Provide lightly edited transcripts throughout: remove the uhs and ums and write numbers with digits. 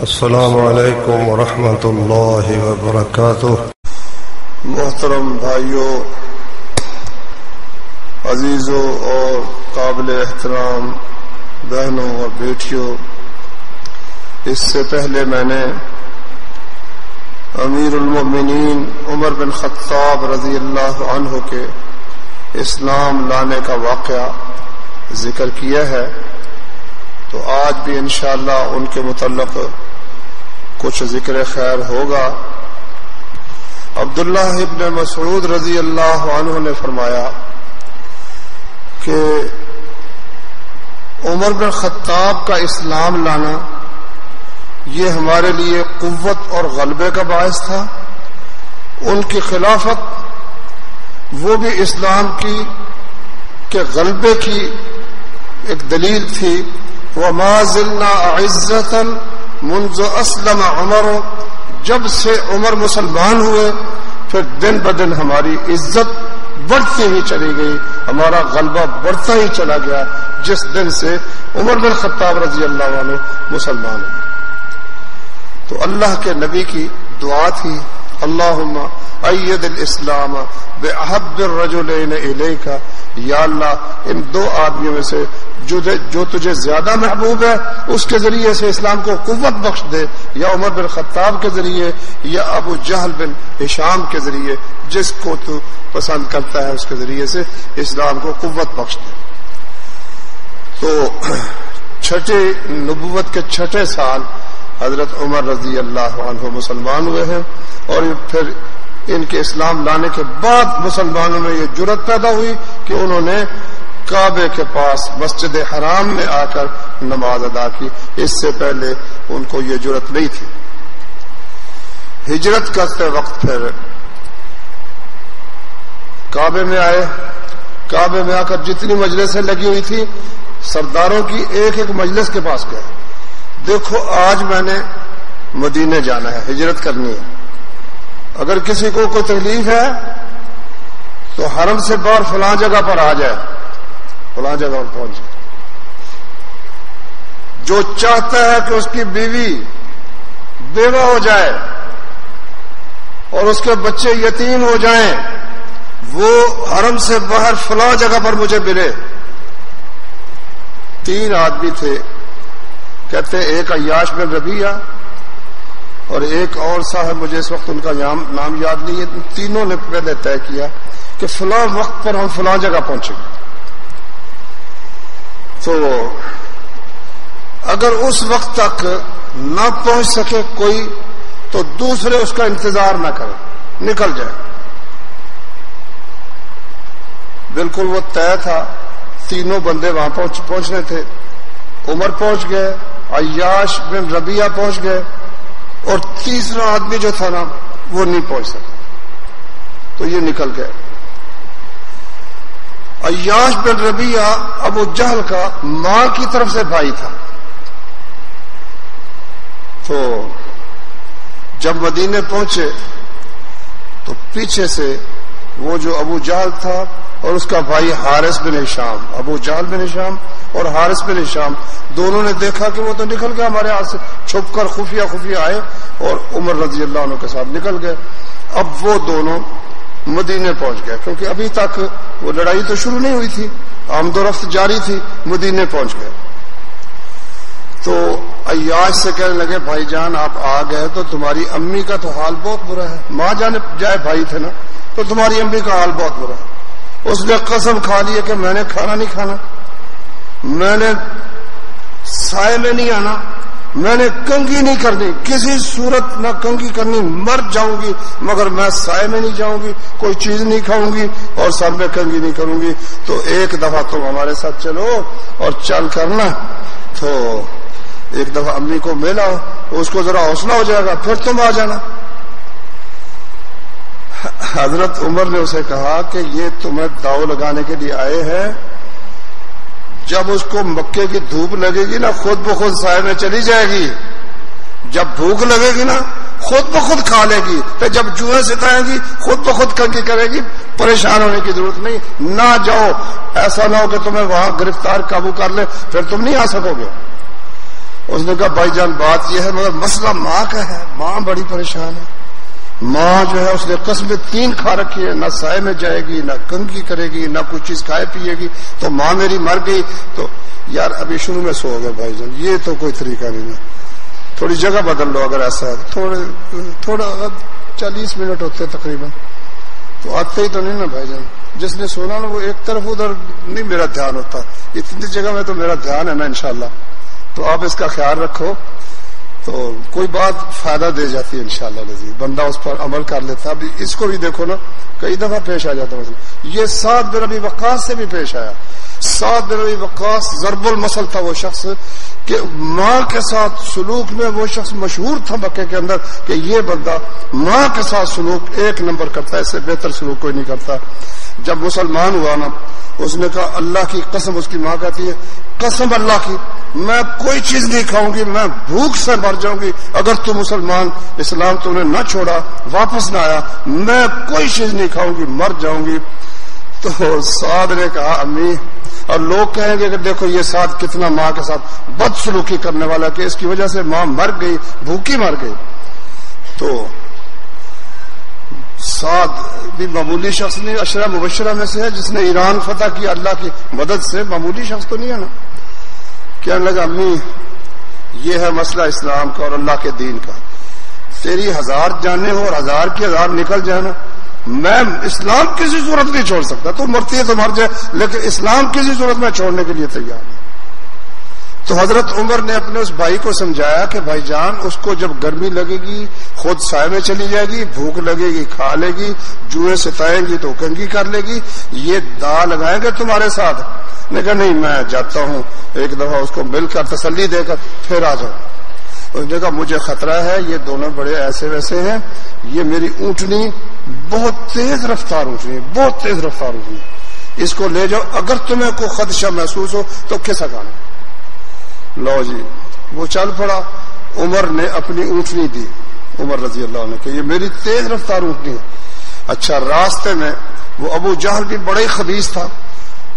السلام علیکم ورحمۃ اللہ وبرکاتہ۔ محترم بھائیوں، عزیزوں اور قابل احترام بہنوں اور بیٹیوں، اس سے پہلے میں نے امیر المؤمنین عمر بن خطاب رضی اللہ عنہ کے اسلام لانے کا واقعہ ذکر کیا ہے، تو آج بھی انشاءاللہ ان کے متعلق کچھ ذکر خیر ہوگا۔ عبداللہ ابن مسعود رضی اللہ عنہ نے فرمایا کہ عمر بن خطاب کا اسلام لانا یہ ہمارے لیے قوت اور غلبے کا باعث تھا۔ ان کی خلافت وہ بھی اسلام کے غلبے کی ایک دلیل تھی۔ وَمَا زِلْنَا عِزَّةً منذ اسلم عمر، جب سے عمر مسلمان ہوئے پھر دن بدن ہماری عزت بڑھتی ہی چلی گئی، ہمارا غلبہ بڑھتا ہی چلا گیا جس دن سے عمر بن خطاب رضی اللہ عنہ مسلمان ہوئے۔ تو اللہ کے نبی کی دعا تھی، اللہم اید الاسلام باحب الرجلین الیک، یا اللہ ان دو آدمیوں میں سے جو تجھے زیادہ محبوب ہے اس کے ذریعے سے اسلام کو قوت بخش دے، یا عمر بن خطاب کے ذریعے یا ابو جہل بن ہشام کے ذریعے، جس کو تو پسند کرتا ہے اس کے ذریعے سے اسلام کو قوت بخش دے۔ تو چھٹے نبوت کے چھٹے سال حضرت عمر رضی اللہ عنہ مسلمان ہوئے ہیں، اور پھر ان کے اسلام لانے کے بعد مسلمانوں میں یہ جرأت پیدا ہوئی کہ انہوں نے کعبے کے پاس مسجد حرام میں آ کر نماز ادا کی۔ اس سے پہلے ان کو یہ جرأت نہیں تھی۔ ہجرت کرتے وقت پھر کعبے میں آئے، کعبے میں آ کر جتنی مجلسیں لگی ہوئی تھی سرداروں کی ایک ایک مجلس کے پاس گئے، دیکھو آج میں نے مدینے جانا ہے، ہجرت کرنی ہے، اگر کسی کو کوئی تکلیف ہے تو حرم سے باہر فلاں جگہ پر آ جائے، فلاں جگہ پر پہنچ جائے۔ جو چاہتا ہے کہ اس کی بیوی بیوہ ہو جائے اور اس کے بچے یتیم ہو جائیں، وہ حرم سے باہر فلاں جگہ پر مجھے ملے۔ 3 آدمی تھے، کہتے ایک عیاش بن ربیعہ اور ایک اور صاحب، مجھے اس وقت ان کا نام یاد نہیں ہے، تینوں نے پہلے طے کیا کہ فلاں وقت پر ہم فلاں جگہ پہنچیں گے۔ تو اگر اس وقت تک نہ پہنچ سکے کوئی تو دوسرے اس کا انتظار نہ کرے، نکل جائے۔ بالکل وہ طے تھا، تینوں بندے وہاں پہنچنے تھے۔ عمر پہنچ گئے، عیاش بن ربیعہ پہنچ گئے، اور تیسرا آدمی جو تھا نا وہ نہیں پہنچ سکا، تو یہ نکل گئے۔ عیاش بن ربیعہ ابو جہل کا ماں کی طرف سے بھائی تھا۔ تو جب مدینے پہنچے تو پیچھے سے وہ جو ابو جہل تھا اور اس کا بھائی حارث بن ہشام، ابو جہل بن ہشام اور حارث بن ہشام، دونوں نے دیکھا کہ وہ تو نکل گیا ہمارے ہاتھ سے، چھپ کر خفیہ آئے اور عمر رضی اللہ عنہ کے ساتھ نکل گئے۔ اب وہ دونوں مدینے پہنچ گئے، کیونکہ ابھی تک وہ لڑائی تو شروع نہیں ہوئی تھی، آمد و رفت جاری تھی، مدینے پہنچ گئے۔ تو عیاش سے کہنے لگے بھائی جان آپ آ گئے تو تمہاری امی کا تو حال بہت برا ہے، ماں جانے جائے بھائی تھے نا، تو تمہاری امی کا حال بہت برا ہے۔ اس نے قسم کھا لی کہ میں نے کھانا نہیں کھانا، میں نے سائے میں نہیں آنا، میں نے کنگھی نہیں کرنی، کسی صورت نہ کنگھی کرنی، مر جاؤں گی مگر میں سائے میں نہیں جاؤں گی، کوئی چیز نہیں کھاؤں گی اور سر میں کنگھی نہیں کروں گی۔ تو ایک دفعہ تم ہمارے ساتھ چلو اور چل کرنا، تو ایک دفعہ امی کو ملا، اس کو ذرا حوصلہ ہو جائے گا، پھر تم آ جانا۔ حضرت عمر نے اسے کہا کہ یہ تمہیں داؤ لگانے کے لیے آئے ہیں، جب اس کو مکے کی دھوپ لگے گی نا خود بخود سائے میں چلی جائے گی، جب بھوک لگے گی نا خود بخود کھا لے گی، پھر جب جوئیں ستائیں گی خود بخود کنگھی کرے گی، پریشان ہونے کی ضرورت نہیں، نہ جاؤ، ایسا نہ ہو کہ تمہیں وہاں گرفتار قابو کر لے، پھر تم نہیں آ سکو گے۔ اس نے کہا بھائی جان بات یہ ہے مگر مسئلہ ماں کا ہے، ماں بڑی پریشان ہے، ماں جو ہے اس نے قسمیں 3 کھا رکھی ہے، نہ سائے میں جائے گی، نہ کنگھی کرے گی، نہ کوئی چیز کھائے پیے گی، تو ماں میری مر گئی۔ تو یار ابھی شروع میں سو گئے بھائی جان، یہ تو کوئی طریقہ نہیں ہے، تھوڑی جگہ بدل لو اگر ایسا ہے، تھوڑا 40 منٹ ہوتے تقریباً، تو آتے ہی تو نہیں نا بھائی جان، جس نے سونا نا وہ ایک طرف ادھر نہیں میرا دھیان ہوتا، اتنی جگہ میں تو میرا دھیان ہے نا انشاءاللہ، تو آپ اس کا خیال رکھو تو کوئی بات فائدہ دے جاتی ہے انشاءاللہ العزیز، بندہ اس پر عمل کر لیتا ہے۔ اب اس کو بھی دیکھو نا کئی دفعہ پیش آ جاتا ہے، یہ سعد بن ابی وقاص سے بھی پیش آیا۔ سعد بن ابی وقاص ضرب المثل تھا وہ شخص کہ ماں کے ساتھ سلوک میں وہ شخص مشہور تھا مکے کے اندر کہ یہ بندہ ماں کے ساتھ سلوک 1 نمبر کرتا ہے، اس سے بہتر سلوک کوئی نہیں کرتا۔ جب مسلمان ہوا نا اس نے کہا اللہ کی قسم، اس کی ماں کہتی ہے قسم اللہ کی میں کوئی چیز نہیں کھاؤں گی، میں بھوک سے مر جاؤں گی اگر تو مسلمان اسلام تم نے نہ چھوڑا واپس نہ آیا، میں کوئی چیز نہیں کھاؤں گی، مر جاؤں گی۔ تو سعد نے کہا امی، اور لوگ کہیں گے کہ دیکھو یہ سعد کتنا ماں کے ساتھ بد سلوکی کرنے والا کہ اس کی وجہ سے ماں مر گئی، بھوکی مر گئی۔ تو سعد بھی معمولی شخص نہیں، عشرہ مبشرہ میں سے ہے جس نے ایران فتح کیا اللہ کی مدد سے، معمولی شخص تو نہیں ہے نا۔ کہنے لگا امی یہ ہے مسئلہ اسلام کا اور اللہ کے دین کا، تیری 1000 جانیں ہو اور 1000 کی 1000 نکل جائے نا، میں اسلام کسی صورت نہیں چھوڑ سکتا، تو مرتی ہے تو مر جائے، لیکن اسلام کسی صورت میں چھوڑنے کے لیے تیار ہے۔ تو حضرت عمر نے اپنے اس بھائی کو سمجھایا کہ بھائی جان اس کو جب گرمی لگے گی خود سائے میں چلی جائے گی، بھوک لگے گی کھا لے گی، جوئیں ستائیں گی تو کنگھی کر لے گی، یہ دا لگائیں گے تمہارے ساتھ؟ نے کہا نہیں میں جاتا ہوں، ایک دفعہ اس کو مل کر تسلی دے کر پھر آ جاؤں۔ اس نے کہا مجھے خطرہ ہے، یہ دونوں بڑے ایسے ویسے ہیں، یہ میری اونٹنی بہت تیز رفتار اونٹنی ہے، بہت تیز رفتار اونٹنی، اس کو لے جاؤ، اگر تمہیں کوئی خدشہ محسوس ہو تو کھسک آنا۔ لو جی وہ چل پڑا، عمر نے اپنی اونٹنی دی، عمر رضی اللہ عنہ کہ یہ میری تیز رفتار اونٹنی ہے۔ اچھا راستے میں وہ ابو جہل بھی بڑا ہی خبیث تھا،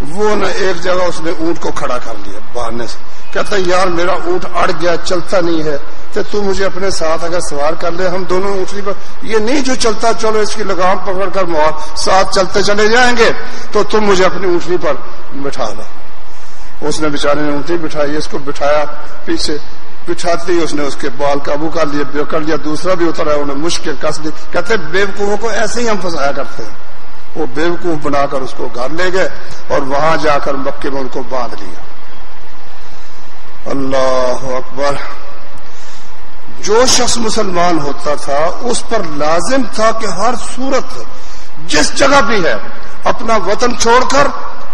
وہ نہ ایک جگہ اس نے اونٹ کو کھڑا کر لیا بہانے سے، کہتا یار میرا اونٹ اڑ گیا چلتا نہیں ہے، تو مجھے اپنے ساتھ اگر سوار کر لے، ہم دونوں اونٹنی پر، یہ نہیں جو چلتا چلو اس کی لگام پکڑ کر ساتھ چلتے چلے جائیں گے، تو تم مجھے اپنی اونٹنی پر بٹھا دو۔ اس نے بیچارے نے اونٹنی بٹھائی، اس کو بٹھایا، پیچھے بٹھاتے ہی اس نے اس کے بال قابو کر لیے، پکڑ لیا، دوسرا بھی اترا، انہیں مشکل کس لی۔ کہتے بیوقوفوں کو ایسے ہی ہم پھنسایا کرتے ہیں، وہ بیوقوف بنا کر اس کو گھر لے گئے اور وہاں جا کر مکے میں ان کو باندھ لیا۔ اللہ اکبر۔ جو شخص مسلمان ہوتا تھا اس پر لازم تھا کہ ہر صورت جس جگہ بھی ہے اپنا وطن چھوڑ کر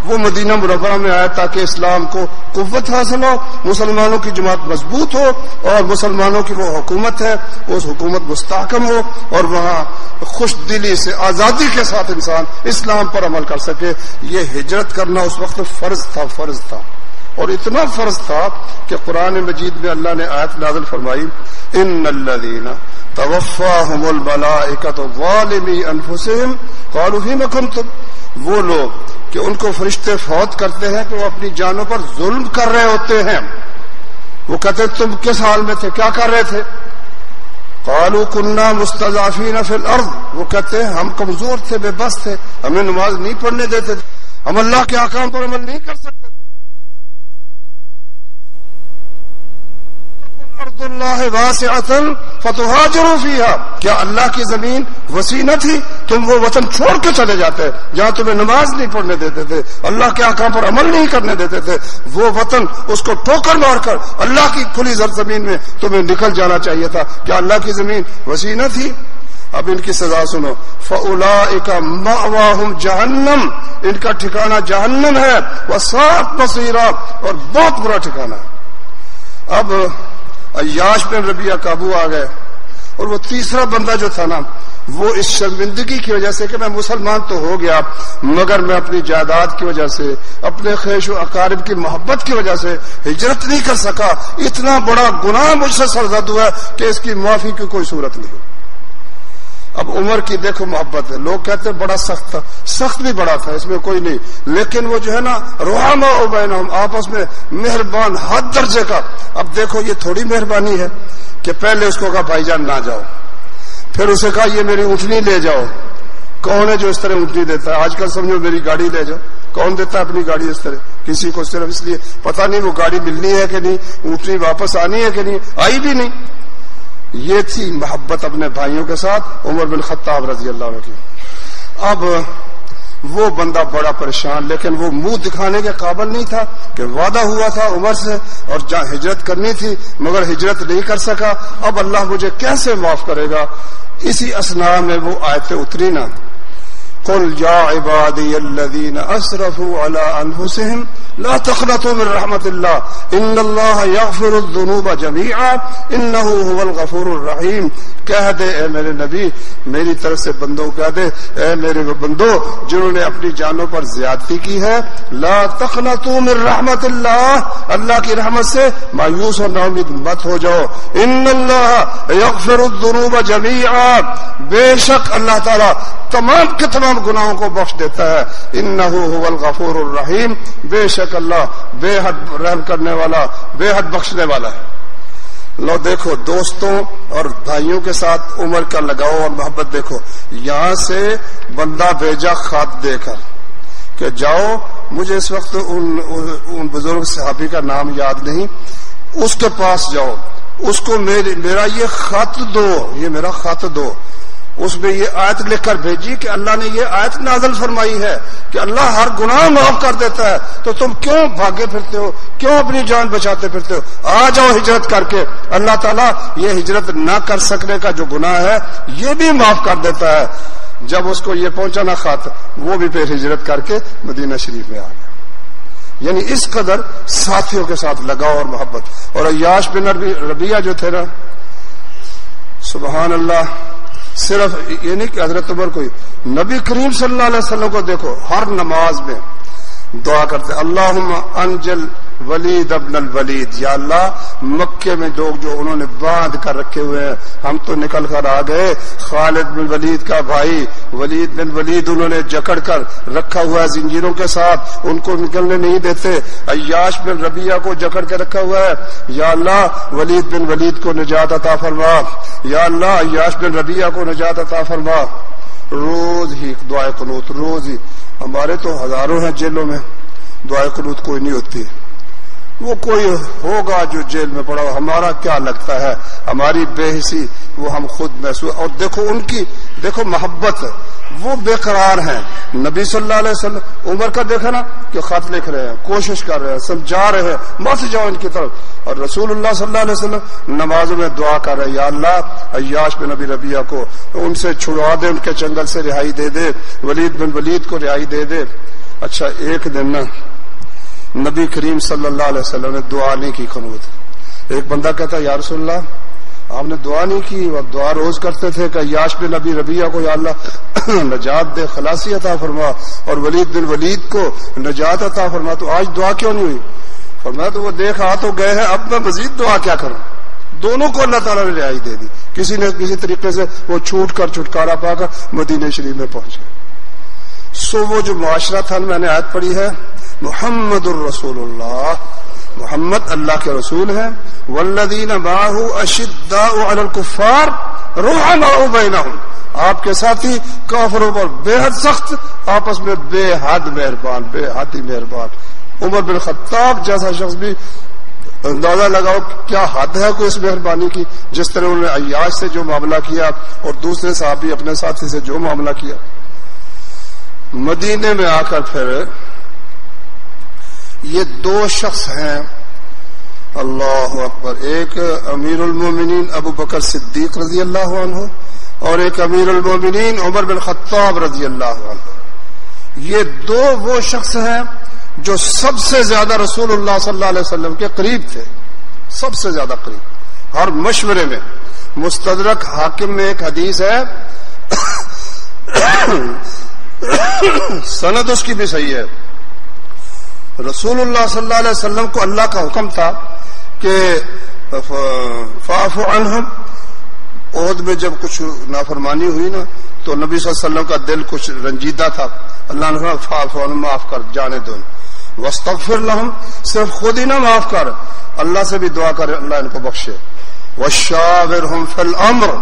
وہ مدینہ منورہ میں آیا تاکہ اسلام کو قوت حاصل ہو، مسلمانوں کی جماعت مضبوط ہو اور مسلمانوں کی وہ حکومت ہے اس حکومت مستحکم ہو، اور وہاں خوش دلی سے آزادی کے ساتھ انسان اسلام پر عمل کر سکے۔ یہ ہجرت کرنا اس وقت فرض تھا، اور اتنا فرض تھا کہ قرآن مجید میں اللہ نے آیت نازل فرمائی ان الذین توفاہم الملائکۃ ظالمی انفسہم قالوا فیم کنتم، وہ لوگ کہ ان کو فرشتے فوت کرتے ہیں کہ وہ اپنی جانوں پر ظلم کر رہے ہوتے ہیں، وہ کہتے ہیں تم کس حال میں تھے، کیا کر رہے تھے؟ قالوا كنا مستضعفین فی الارض، وہ کہتے ہیں ہم کمزور تھے، بے بس تھے، ہمیں نماز نہیں پڑھنے دیتے تھے، ہم اللہ کے احکام پر عمل نہیں کر سکتے تھے۔ ارض اللہ واسعۃ فتہاجروا فیہا، کیا اللہ کی زمین وسیع نہ تھی؟ تم وہ وطن چھوڑ کے چلے جاتے جہاں تمہیں نماز نہیں پڑھنے دیتے تھے، اللہ کے احکام پر عمل نہیں کرنے دیتے تھے، وہ وطن اس کو ٹھوکر مار کر اللہ کی کھلی زمین میں تمہیں نکل جانا چاہیے تھا، کیا اللہ کی زمین وسیع نہ تھی؟ اب ان کی سزا سنو، فَأُولَئِكَ مَأْوَاهُمْ جَهَنَّمْ، ان کا ٹھکانہ جہنم ہے، وَسَاءَتْ مَصِيرًا، اور بہت برا ٹھکانہ ہے۔ اب عیاش بن ربیعہ قابو آ گئے، اور وہ تیسرا بندہ جو تھا نا وہ اس شرمندگی کی وجہ سے کہ میں مسلمان تو ہو گیا مگر میں اپنی جائیداد کی وجہ سے، اپنے خیش و اقارب کی محبت کی وجہ سے ہجرت نہیں کر سکا، اتنا بڑا گناہ مجھ سے سرزد ہوا ہے کہ اس کی معافی کی کوئی صورت نہیں۔ اب عمر کی دیکھو محبت ہے. لوگ کہتے ہیں بڑا سخت تھا، سخت بھی بڑا تھا، اس میں کوئی نہیں، لیکن وہ جو ہے نا رحماء بینہم، آپس میں مہربان حد درجے کا. اب دیکھو یہ تھوڑی مہربانی ہے کہ پہلے اس کو کہا بھائی جان نہ جاؤ، پھر اسے کہا یہ میری اونٹنی لے جاؤ. کون ہے جو اس طرح اونٹنی دیتا ہے؟ آج کل سمجھو میری گاڑی لے جاؤ. کون دیتا ہے اپنی گاڑی اس طرح کسی کو؟ صرف اس لیے پتہ نہیں وہ گاڑی ملنی ہے کہ نہیں، اونٹنی واپس آنی ہے کہ نہیں، آئی بھی نہیں. یہ تھی محبت اپنے بھائیوں کے ساتھ عمر بن خطاب رضی اللہ عنہ کی. اب وہ بندہ بڑا پریشان، لیکن وہ منہ دکھانے کے قابل نہیں تھا کہ وعدہ ہوا تھا عمر سے اور جہاں ہجرت کرنی تھی مگر ہجرت نہیں کر سکا. اب اللہ مجھے کیسے معاف کرے گا؟ اسی اثناء میں وہ آیتیں اتری نا، قل یا عبادی الذین اسرفوا علی انفسہم لا تقنطوا من رحمت اللہ ان اللہ یغفر الذنوب جميعا انہ هو الغفور الرحیم. کہہ دے اے میرے نبی، میری طرف سے بندوں کہہ دے، اے میرے بندو جنہوں نے اپنی جانوں پر زیادتی کی ہے، لا تقنطوا من رحمت اللہ، اللہ کی رحمت سے مایوس اور ناامید مت ہو جاؤ. ان اللہ یغفر الذنوب جميعا، بے شک اللہ تعالی تمام کے تمام گناہوں کو بخش دیتا ہے. انہ هو الغفور الرحیم، بے شک اللہ بے حد رحم کرنے والا، بے حد بخشنے والا ہے. لو دیکھو دوستوں اور بھائیوں کے ساتھ عمر کا لگاؤ اور محبت دیکھو. یہاں سے بندہ بھیجا خط دے کر کہ جاؤ، مجھے اس وقت ان بزرگ صحابی کا نام یاد نہیں، اس کے پاس جاؤ، اس کو میرا یہ خط دو، یہ میرا خط دو. اس میں یہ آیت لکھ کر بھیجی کہ اللہ نے یہ آیت نازل فرمائی ہے کہ اللہ ہر گناہ معاف کر دیتا ہے، تو تم کیوں بھاگے پھرتے ہو، کیوں اپنی جان بچاتے پھرتے ہو؟ آ جاؤ ہجرت کر کے، اللہ تعالیٰ یہ ہجرت نہ کر سکنے کا جو گناہ ہے یہ بھی معاف کر دیتا ہے. جب اس کو یہ پہنچا نا خط، وہ بھی پھر ہجرت کر کے مدینہ شریف میں آ گیا. یعنی اس قدر ساتھیوں کے ساتھ لگاؤ اور محبت. اور عیاش بن ربیعہ جو تھے نا، سبحان اللہ، صرف یہ نہیں کہ حضرت عمر کوئی، نبی کریم صلی اللہ علیہ وسلم کو دیکھو ہر نماز میں دعا کرتے اللہم انجل ولید ابن الولید، یا اللہ مکے میں لوگ جو انہوں نے باندھ کر رکھے ہوئے ہیں، ہم تو نکل کر آ گئے، خالد بن ولید کا بھائی ولید بن ولید انہوں نے جکڑ کر رکھا ہوا ہے زنجیروں کے ساتھ، ان کو نکلنے نہیں دیتے. عیاش بن ربیعہ کو جکڑ کے رکھا ہوا ہے، یا اللہ ولید بن ولید کو نجات عطا فرما، یا اللہ عیاش بن ربیعہ کو نجات عطا فرما. روز ہی دعائے قنوت، روز ہی. ہمارے تو ہزاروں ہیں جیلوں میں، دعائے قنوت کوئی نہیں ہوتی. وہ کوئی ہوگا جو جیل میں پڑا، ہمارا کیا لگتا ہے، ہماری بے حسی وہ ہم خود محسوس. اور دیکھو ان کی دیکھو محبت، وہ بے قرار ہیں. نبی صلی اللہ علیہ وسلم عمر کا دیکھا نا کہ خط لکھ رہے ہیں، کوشش کر رہے ہیں، سمجھا رہے ہیں مت جاؤ ان کی طرف. اور رسول اللہ صلی اللہ علیہ وسلم نمازوں میں دعا کر رہے ہیں، یا اللہ عیاش بن ابی ربیعہ کو ان سے چھڑوا دے، ان کے چنگل سے رہائی دے دے، ولید بن ولید کو رہائی دے دے. اچھا ایک دن نا نبی کریم صلی اللہ علیہ وسلم نے دعا نہیں کی قنوت. ایک بندہ کہتا یا رسول اللہ آپ نے دعا نہیں کی، اور دعا روز کرتے تھے کہ عیاش بن ابی ربیعہ کو یا اللہ نجات دے، خلاصی عطا فرما، اور ولید بن ولید کو نجات عطا فرما، تو آج دعا کیوں نہیں ہوئی؟ فرمایا تو وہ دیکھ آ تو گئے ہیں، اب میں مزید دعا کیا کروں؟ دونوں کو اللہ تعالیٰ نے رہائی دے دی. کسی نے کسی طریقے سے وہ چھوٹ کر چھٹکارا پا کر مدینہ شریف میں پہنچ گئے. سو وہ جو معاشرہ تھا میں نے آیت پڑھی ہے، محمد الرسول اللہ، محمد اللہ کے رسول ہیں، والذین معہ اشداء علی الکفار رحماء بینہم، آپ کے ساتھی کافروں پر بے حد سخت، آپس میں بے حد مہربان، بے حد ہی مہربان. عمر بن خطاب جیسا شخص بھی اندازہ لگاؤ کیا حد ہے کوئی اس مہربانی کی، جس طرح انہوں نے عیاش سے جو معاملہ کیا اور دوسرے صحابی اپنے ساتھی سے جو معاملہ کیا. مدینے میں آ کر پھر یہ دو شخص ہیں، اللہ اکبر، ایک امیر المومنین ابو بکر صدیق رضی اللہ عنہ اور ایک امیر المومنین عمر بن خطاب رضی اللہ عنہ. یہ دو وہ شخص ہیں جو سب سے زیادہ رسول اللہ صلی اللہ علیہ وسلم کے قریب تھے، سب سے زیادہ قریب ہر مشورے میں. مستدرک حاکم میں ایک حدیث ہے، سند اس کی بھی صحیح ہے. رسول اللہ صلی اللہ علیہ وسلم کو اللہ کا حکم تھا کہ فاعف عنہم، عہد میں جب کچھ نافرمانی ہوئی نا تو نبی صلی اللہ علیہ وسلم کا دل کچھ رنجیدہ تھا. اللہ نے کہا معاف کر جانے دو. واستغفر لهم, صرف خود ہی نہ معاف کر, اللہ سے بھی دعا کر اللہ ان کو بخشے. وشاورهم فی الامر,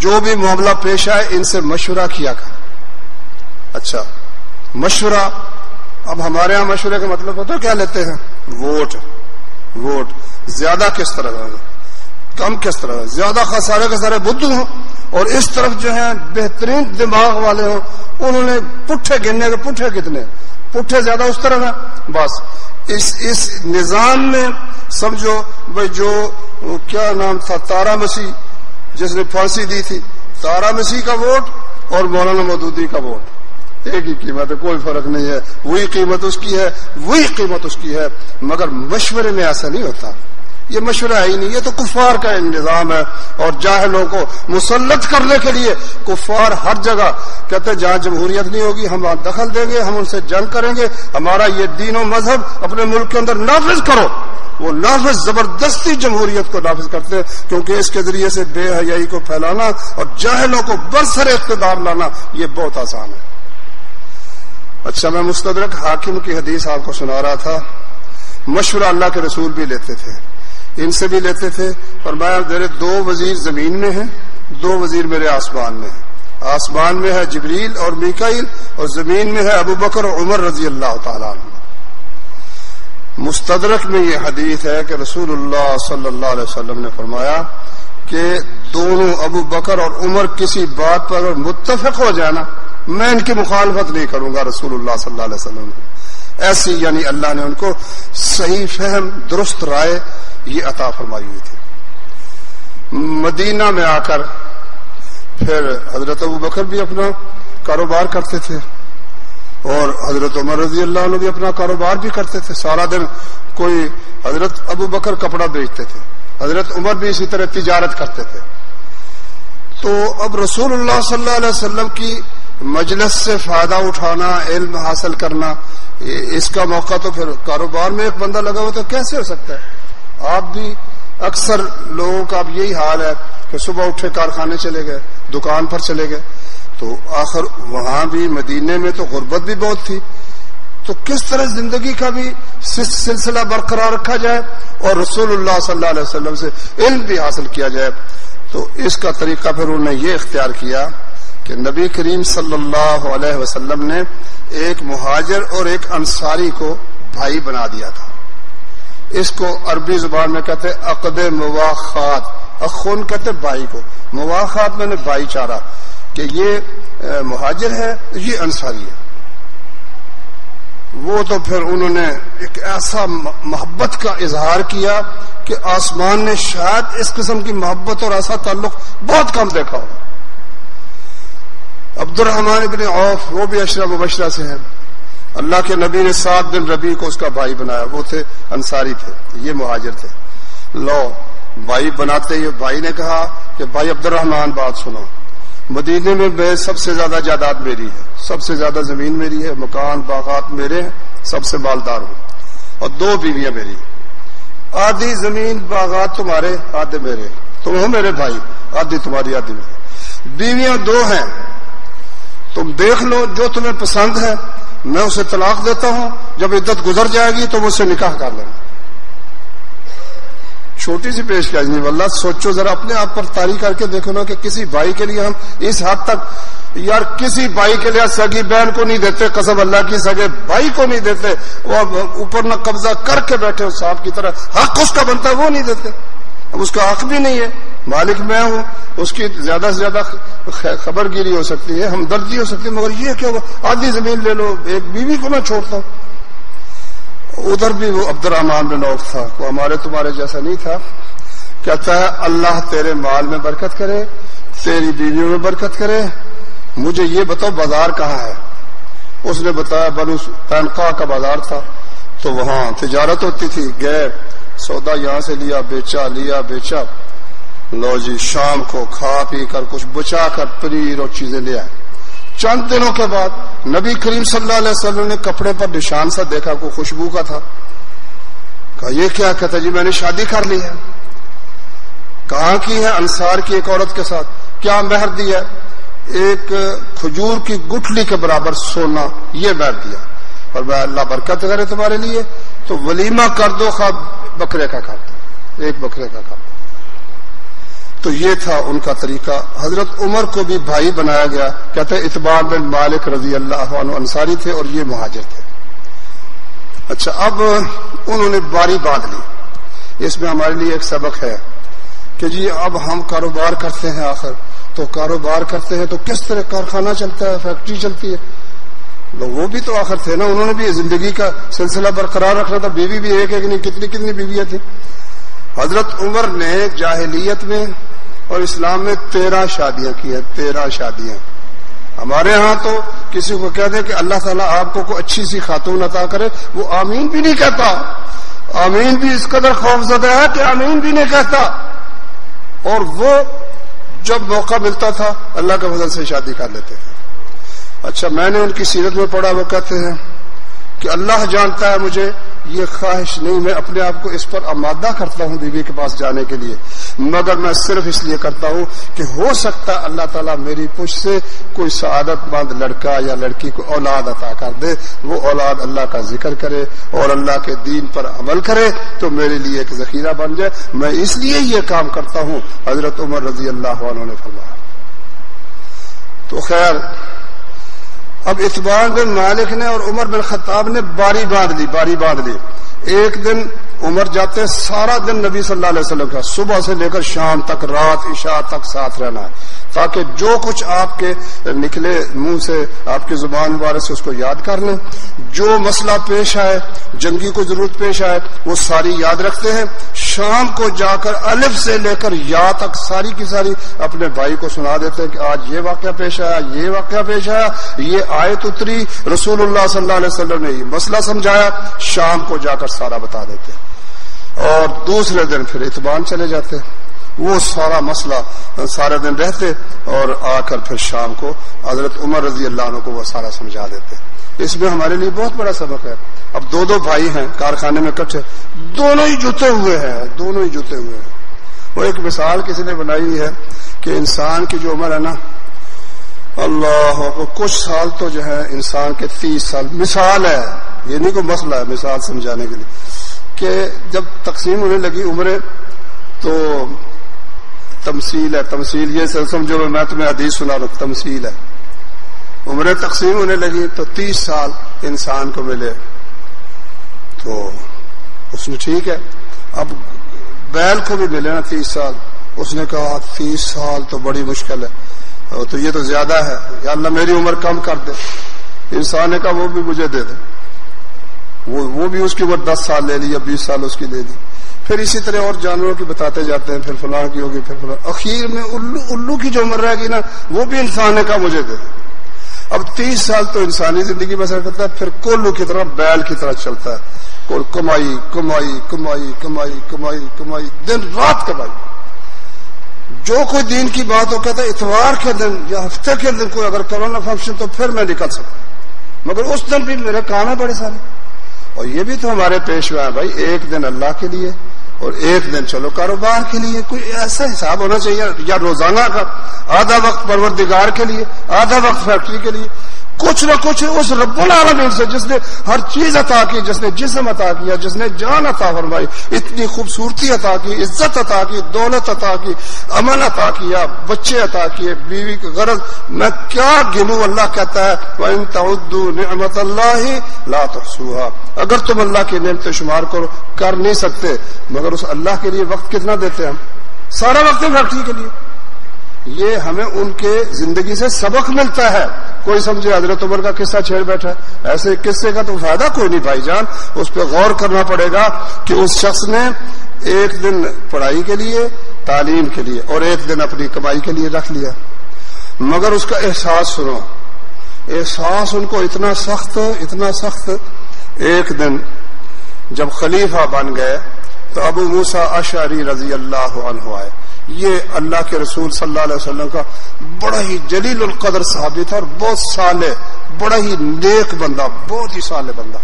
جو بھی معاملہ پیش آئے ان سے مشورہ کیا کر. اچھا مشورہ, اب ہمارے ہاں مشورے کا مطلب پتہ کیا لیتے ہیں؟ ووٹ. زیادہ کس طرح ہے, کم کس طرح ہے, زیادہ سارے کے سارے بدھو ہوں اور اس طرف جو ہیں بہترین دماغ والے ہوں, انہوں نے پٹھے گننے کے پٹھے کتنے پٹھے زیادہ اس طرح ہے. بس اس نظام میں سمجھو بھائی جو کیا نام تھا تارا مسیح جس نے پھانسی دی تھی, تارا مسیح کا ووٹ اور مولانا مودودی کا ووٹ ایک ہی قیمت ہے, کوئی فرق نہیں ہے, وہی قیمت اس کی ہے, وہی قیمت اس کی ہے. مگر مشورے میں ایسا نہیں ہوتا, یہ مشورہ ہے ہی نہیں, یہ تو کفار کا نظام ہے. اور جاہلوں کو مسلط کرنے کے لیے کفار ہر جگہ کہتے ہیں جہاں جمہوریت نہیں ہوگی ہم وہاں دخل دیں گے, ہم ان سے جنگ کریں گے, ہمارا یہ دین و مذہب اپنے ملک کے اندر نافذ کرو. وہ نافذ زبردستی جمہوریت کو نافذ کرتے ہیں کیونکہ اس کے ذریعے سے بے حیائی کو پھیلانا اور جاہلوں کو برسر اقتدار لانا یہ بہت آسان ہے. اچھا میں مستدرک حاکم کی حدیث آپ کو سنا رہا تھا. مشورہ اللہ کے رسول بھی لیتے تھے, ان سے بھی لیتے تھے. فرمایا میرے 2 وزیر زمین میں ہیں, 2 وزیر میرے آسمان میں ہیں. آسمان میں ہے جبریل اور میکائیل اور زمین میں ہے ابو بکر اور عمر رضی اللہ تعالیٰ عنہ. مستدرک میں یہ حدیث ہے کہ رسول اللہ صلی اللہ علیہ وسلم نے فرمایا کہ دونوں ابو بکر اور عمر کسی بات پر اگر متفق ہو جانا میں ان کی مخالفت نہیں کروں گا. رسول اللہ صلی اللہ علیہ وسلم نے ایسی یعنی اللہ نے ان کو صحیح فہم درست رائے یہ عطا فرمائی ہوئی تھی. مدینہ میں آ کر پھر حضرت ابو بکر بھی اپنا کاروبار کرتے تھے اور حضرت عمر رضی اللہ عنہ بھی اپنا کاروبار بھی کرتے تھے. سارا دن کوئی حضرت ابو بکر کپڑا بیچتے تھے, حضرت عمر بھی اسی طرح تجارت کرتے تھے. تو اب رسول اللہ صلی اللہ علیہ وسلم کی مجلس سے فائدہ اٹھانا, علم حاصل کرنا, اس کا موقع تو پھر کاروبار میں ایک بندہ لگا ہوا تو کیسے ہو سکتا ہے؟ آپ بھی اکثر لوگوں کا اب یہی حال ہے کہ صبح اٹھے کارخانے چلے گئے, دکان پر چلے گئے. تو آخر وہاں بھی مدینے میں تو غربت بھی بہت تھی, تو کس طرح زندگی کا بھی سلسلہ برقرار رکھا جائے اور رسول اللہ صلی اللہ علیہ وسلم سے علم بھی حاصل کیا جائے. تو اس کا طریقہ پھر انہوں نے یہ اختیار کیا کہ نبی کریم صلی اللہ علیہ وسلم نے ایک مہاجر اور ایک انصاری کو بھائی بنا دیا تھا. اس کو عربی زبان میں کہتے ہیں عقد مواخات. اخون کہتے ہیں بھائی کو, مواخات میں نے بھائی چارہ کہ یہ مہاجر ہے یہ انصاری ہے. وہ تو پھر انہوں نے ایک ایسا محبت کا اظہار کیا کہ آسمان نے شاید اس قسم کی محبت اور ایسا تعلق بہت کم دیکھا ہو. عبد الرحمن ابن عوف وہ بھی عشرہ مبشرہ سے ہیں. اللہ کے نبی نے 7 بن ربیع کو اس کا بھائی بنایا, وہ تھے انصاری تھے, یہ مہاجر تھے. لو بھائی بناتے ہی بھائی نے کہا کہ بھائی عبد الرحمن بات سنو, مدینے میں سب سے زیادہ جائیداد میری ہے, سب سے زیادہ زمین میری ہے, مکان باغات میرے ہیں, سب سے مالدار ہوں اور 2 بیویاں میری. آدھی زمین باغات تمہارے, آدھے میرے, تم ہو میرے بھائی, آدھی تمہاری آدھی میری. بیویاں 2 ہیں, تم دیکھ لو جو تمہیں پسند ہے میں اسے طلاق دیتا ہوں, جب عدت گزر جائے گی تو مجھ سے نکاح کر لینا. چھوٹی سی پیش کیا نہیں, واللہ سوچو ذرا اپنے آپ پر طاری کر کے دیکھو نا کہ کسی بھائی کے لیے ہم اس حد تک, یار کسی بھائی کے لیے سگی بہن کو نہیں دیتے, قسم اللہ کی سگے بھائی کو نہیں دیتے, وہ اوپر نہ قبضہ کر کے بیٹھے صاحب کی طرح, حق اس کا بنتا ہے وہ نہیں دیتے. اب اس کا حق بھی نہیں ہے, مالک میں ہوں, اس کی زیادہ سے زیادہ خبر گیری ہو سکتی ہے, ہمدردی ہو سکتی ہے, مگر یہ کیا ہوگا آدھی زمین لے لو, ایک بیوی کو میں چھوڑتا ہوں. ادھر بھی وہ عبد الرحمن بن عوف تھا, وہ ہمارے تمہارے جیسا نہیں تھا. کہتا ہے اللہ تیرے مال میں برکت کرے, تیری بیویوں میں برکت کرے, مجھے یہ بتاؤ بازار کہاں ہے. اس نے بتایا بنو قینقاع کا بازار تھا, تو وہاں تجارت ہوتی تھی. گئے, سودا یہاں سے لیا بیچا, لو جی شام کو کھا پی کر کچھ بچا کر پنیر اور چیزیں لے آئے. چند دنوں کے بعد نبی کریم صلی اللہ علیہ وسلم نے کپڑے پر نشان سا دیکھا, کوئی خوشبو کا تھا. کہا یہ کیا؟ کہتا جی میں نے شادی کر لی ہے. کہاں کی ہے؟ انصار کی ایک عورت کے ساتھ. کیا مہر دیا؟ ایک کھجور کی گٹھلی کے برابر سونا، یہ مہر دیا. اور میں اللہ برکت کرے تمہارے لیے تو ولیمہ کر دو، خواب بکرے کا کر دو، ایک بکرے کا کر دو. تو یہ تھا ان کا طریقہ. حضرت عمر کو بھی بھائی بنایا گیا. کہتے ہیں اتبان بن مالک رضی اللہ عنہ انصاری تھے اور یہ مہاجر تھے. اچھا، اب انہوں نے باری باندھ لی. اس میں ہمارے لیے ایک سبق ہے کہ جی اب ہم کاروبار کرتے ہیں، آخر تو کاروبار کرتے ہیں تو کس طرح کارخانہ چلتا ہے، فیکٹری چلتی ہے. وہ بھی تو آخر تھے نا، انہوں نے بھی زندگی کا سلسلہ برقرار رکھنا تھا. بیوی بھی ایک نہیں، کتنی بیویاں تھیں. حضرت عمر نے جاہلیت میں اور اسلام میں 13 شادیاں کی ہیں. 13 شادیاں. ہمارے ہاں تو کسی کو کہہ دے کہ اللہ تعالیٰ آپ کو کوئی اچھی سی خاتون عطا کرے، وہ آمین بھی نہیں کہتا. آمین بھی اس قدر خوف زدہ ہے کہ آمین بھی نہیں کہتا. اور وہ جب موقع ملتا تھا اللہ کے فضل سے شادی کر لیتے تھے. اچھا، میں نے ان کی سیرت میں پڑھا، وہ کہتے ہیں کہ اللہ جانتا ہے مجھے یہ خواہش نہیں، میں اپنے آپ کو اس پر آمادہ کرتا ہوں بیوی کے پاس جانے کے لیے، مگر میں صرف اس لیے کرتا ہوں کہ ہو سکتا ہے اللہ تعالیٰ میری پشت سے کوئی سعادت مند لڑکا یا لڑکی کو اولاد عطا کر دے، وہ اولاد اللہ کا ذکر کرے اور اللہ کے دین پر عمل کرے تو میرے لیے ایک ذخیرہ بن جائے. میں اس لیے یہ کام کرتا ہوں. حضرت عمر رضی اللہ عنہ نے فرمایا. تو خیر، اب اتبان بن مالک نے اور عمر بن خطاب نے باری باندھ لی. ایک دن عمر جاتے ہیں، سارا دن نبی صلی اللہ علیہ وسلم کا صبح سے لے کر شام تک، رات عشاء تک ساتھ رہنا ہے، تاکہ جو کچھ آپ کے نکلے منہ سے، آپ کی زبان مبارک سے اس کو یاد کر لیں. جو مسئلہ پیش آئے، جنگی کو ضرورت پیش آئے، وہ ساری یاد رکھتے ہیں. شام کو جا کر الف سے لے کر یا تک ساری کی ساری اپنے بھائی کو سنا دیتے ہیں کہ آج یہ واقعہ پیش آیا، یہ واقعہ پیش آیا، یہ آیت اتری، رسول اللہ صلی اللہ علیہ وسلم نے یہ مسئلہ سمجھایا. شام کو جا کر سارا بتا دیتے. اور دوسرے دن پھر اتبان چلے جاتے، وہ سارا مسئلہ سارے دن رہتے اور آ کر پھر شام کو حضرت عمر رضی اللہ عنہ کو وہ سارا سمجھا دیتے. اس میں ہمارے لیے بہت بڑا سبق ہے. اب دو بھائی ہیں کارخانے میں اکٹھے، دونوں ہی جتے ہوئے ہیں. وہ ایک مثال کسی نے بنائی ہوئی ہے کہ انسان کی جو عمر ہے نا، اللہ کچھ سال تو جو ہے انسان کے 30 سال. مثال ہے، یہ نہیں کوئی مسئلہ ہے، مثال سمجھانے کے لیے کہ جب تقسیم ہونے لگی عمریں تو تمثیل ہے. تمثیل یہ سمجھو، میں تمہیں حدیث سنا رہا ہوں، تمثیل ہے. عمریں تقسیم ہونے لگی تو 30 سال انسان کو ملے. تو اس نے ٹھیک ہے، اب بیل کو بھی ملے نا 30 سال. اس نے کہا 30 سال تو بڑی مشکل ہے، تو یہ تو زیادہ ہے، یا اللہ میری عمر کم کر دے. انسان نے کہا وہ بھی مجھے دے دے. وہ بھی اس کی عمر 10 سال لے لی یا 20 سال اس کی لے لی. پھر اسی طرح اور جانوروں کی بتاتے جاتے ہیں، پھر فلاں کی ہوگی، پھر فلاں. اخیر میں الو کی جو عمر رہ گی نا، وہ بھی انسان نے کہا مجھے دے. اب 30 سال تو انسانی زندگی بسر کرتا ہے، پھر کولو کی طرح بیل کی طرح چلتا ہے. کمائی کمائی کمائی کمائی کمائی کمائی، دن رات کمائی. جو کوئی دین کی بات ہو کہتا ہے اتوار کے دن یا ہفتے کے دن کوئی اگر کرونا فنکشن تو پھر میں نکل سکتا، مگر اس دن بھی میرے کام ہے بڑے سارے. اور یہ بھی تو ہمارے پیشوا ہے بھائی، ایک دن اللہ کے لیے اور ایک دن چلو کاروبار کے لیے. کوئی ایسا حساب ہونا چاہیے، یا روزانہ کا آدھا وقت پروردگار کے لیے، آدھا وقت فیکٹری کے لیے. کچھ نہ کچھ اس رب العالمین سے جس نے ہر چیز عطا کی، جس نے جسم عطا کیا، جس نے جان عطا فرمائی، اتنی خوبصورتی عطا کی، عزت عطا کی، دولت عطا کی، امن عطا کیا، بچے عطا کیے، بیوی کی غرض میں کیا گنوں. اللہ کہتا ہے وَإِن تَعُدُّوا نِعْمَةَ اللَّهِ لَا تُحْصُوهَا. اگر تم اللہ کی نعمتیں شمار کرو کر نہیں سکتے، مگر اس اللہ کے لیے وقت کتنا دیتے ہیں ہم؟ سارا وقت فیکٹری کے لیے. یہ ہمیں ان کے زندگی سے سبق ملتا ہے. کوئی سمجھے حضرت عمر کا قصہ چھیڑ بیٹھا ہے، ایسے قصے کا تو فائدہ کوئی نہیں بھائی جان. اس پہ غور کرنا پڑے گا کہ اس شخص نے ایک دن پڑھائی کے لیے، تعلیم کے لیے، اور ایک دن اپنی کمائی کے لیے رکھ لیا. مگر اس کا احساس سنو، احساس ان کو اتنا سخت. ایک دن جب خلیفہ بن گئے تو ابو موسیٰ اشعری رضی اللہ عنہ آئے. یہ اللہ کے رسول صلی اللہ علیہ وسلم کا بڑا ہی جلیل القدر صحابی تھا اور بہت صالح، بڑا ہی نیک بندہ، بہت ہی صالح بندہ.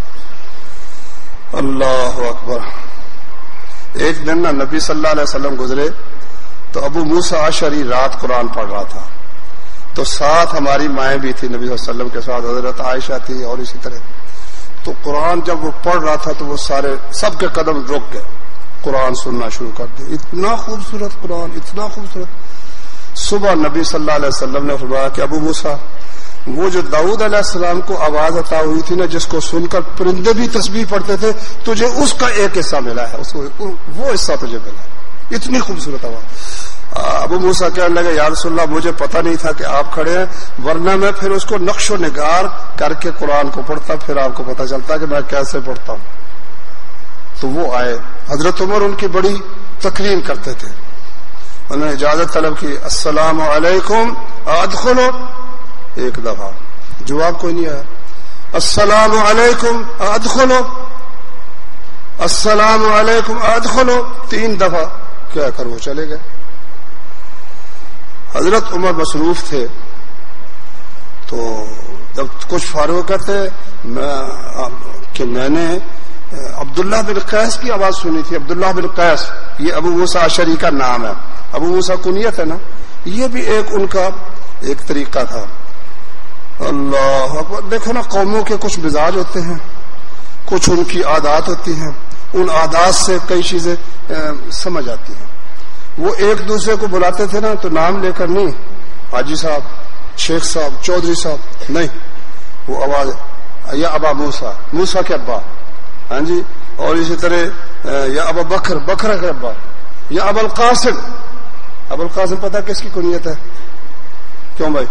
اللہ اکبر. ایک دن نا نبی صلی اللہ علیہ وسلم گزرے تو ابو موسیٰ اشعری رات قرآن پڑھ رہا تھا، تو ساتھ ہماری مائیں بھی تھی، نبی صلی اللہ علیہ وسلم کے ساتھ حضرت عائشہ تھی اور اسی طرح. تو قرآن جب وہ پڑھ رہا تھا تو وہ سارے سب کے قدم رک گئے، قرآن سننا شروع کر دیا. اتنا خوبصورت قرآن، اتنا خوبصورت. صبح نبی صلی اللہ علیہ وسلم نے فرمایا کہ ابو موسیٰ، وہ جو داؤد علیہ السلام کو آواز عطا ہوئی تھی نا، جس کو سن کر پرندے بھی تسبیح پڑھتے تھے، تجھے اس کا ایک حصہ ملا ہے، اس کو وہ حصہ تجھے ملا ہے. اتنی خوبصورت آواز. ابو موسیٰ کہنے لگے یا رسول اللہ مجھے پتہ نہیں تھا کہ آپ کھڑے ہیں، ورنہ میں پھر اس کو نقش و نگار کر کے قرآن کو پڑھتا، پھر آپ کو پتہ چلتا کہ میں کیسے پڑھتا ہوں. تو وہ آئے. حضرت عمر ان کی بڑی تکریم کرتے تھے. انہوں نے اجازت طلب کی، السلام علیکم ادخلو. ایک دفعہ جواب کوئی نہیں آیا. السلام علیکم ادخلو، السلام علیکم ادخلو. 3 دفعہ کیا کر وہ چلے گئے. حضرت عمر مصروف تھے، تو جب کچھ فاروق کہتے کہ میں نے عبداللہ بن قیس کی آواز سنی تھی. عبداللہ بن قیس یہ ابو موسیٰ اشعری کا نام ہے. ابو موسیٰ کنیت ہے نا، یہ بھی ایک ان کا ایک طریقہ تھا. اللہ اکبر. دیکھو نا، قوموں کے کچھ مزاج ہوتے ہیں، کچھ ان کی عادات ہوتی ہیں، ان عادات سے کئی چیزیں سمجھ آتی ہیں. وہ ایک دوسرے کو بلاتے تھے نا تو نام لے کر نہیں، حاجی صاحب، شیخ صاحب، چودھری صاحب نہیں، وہ آواز یا ابا موسیٰ، موسیٰ کے ابا، ہاں جی. اور اسی طرح یا ابا بکر، بکر کے ابا، یا ابو القاسم. ابو القاسم پتہ کس کی کنیت ہے؟ کیوں بھائی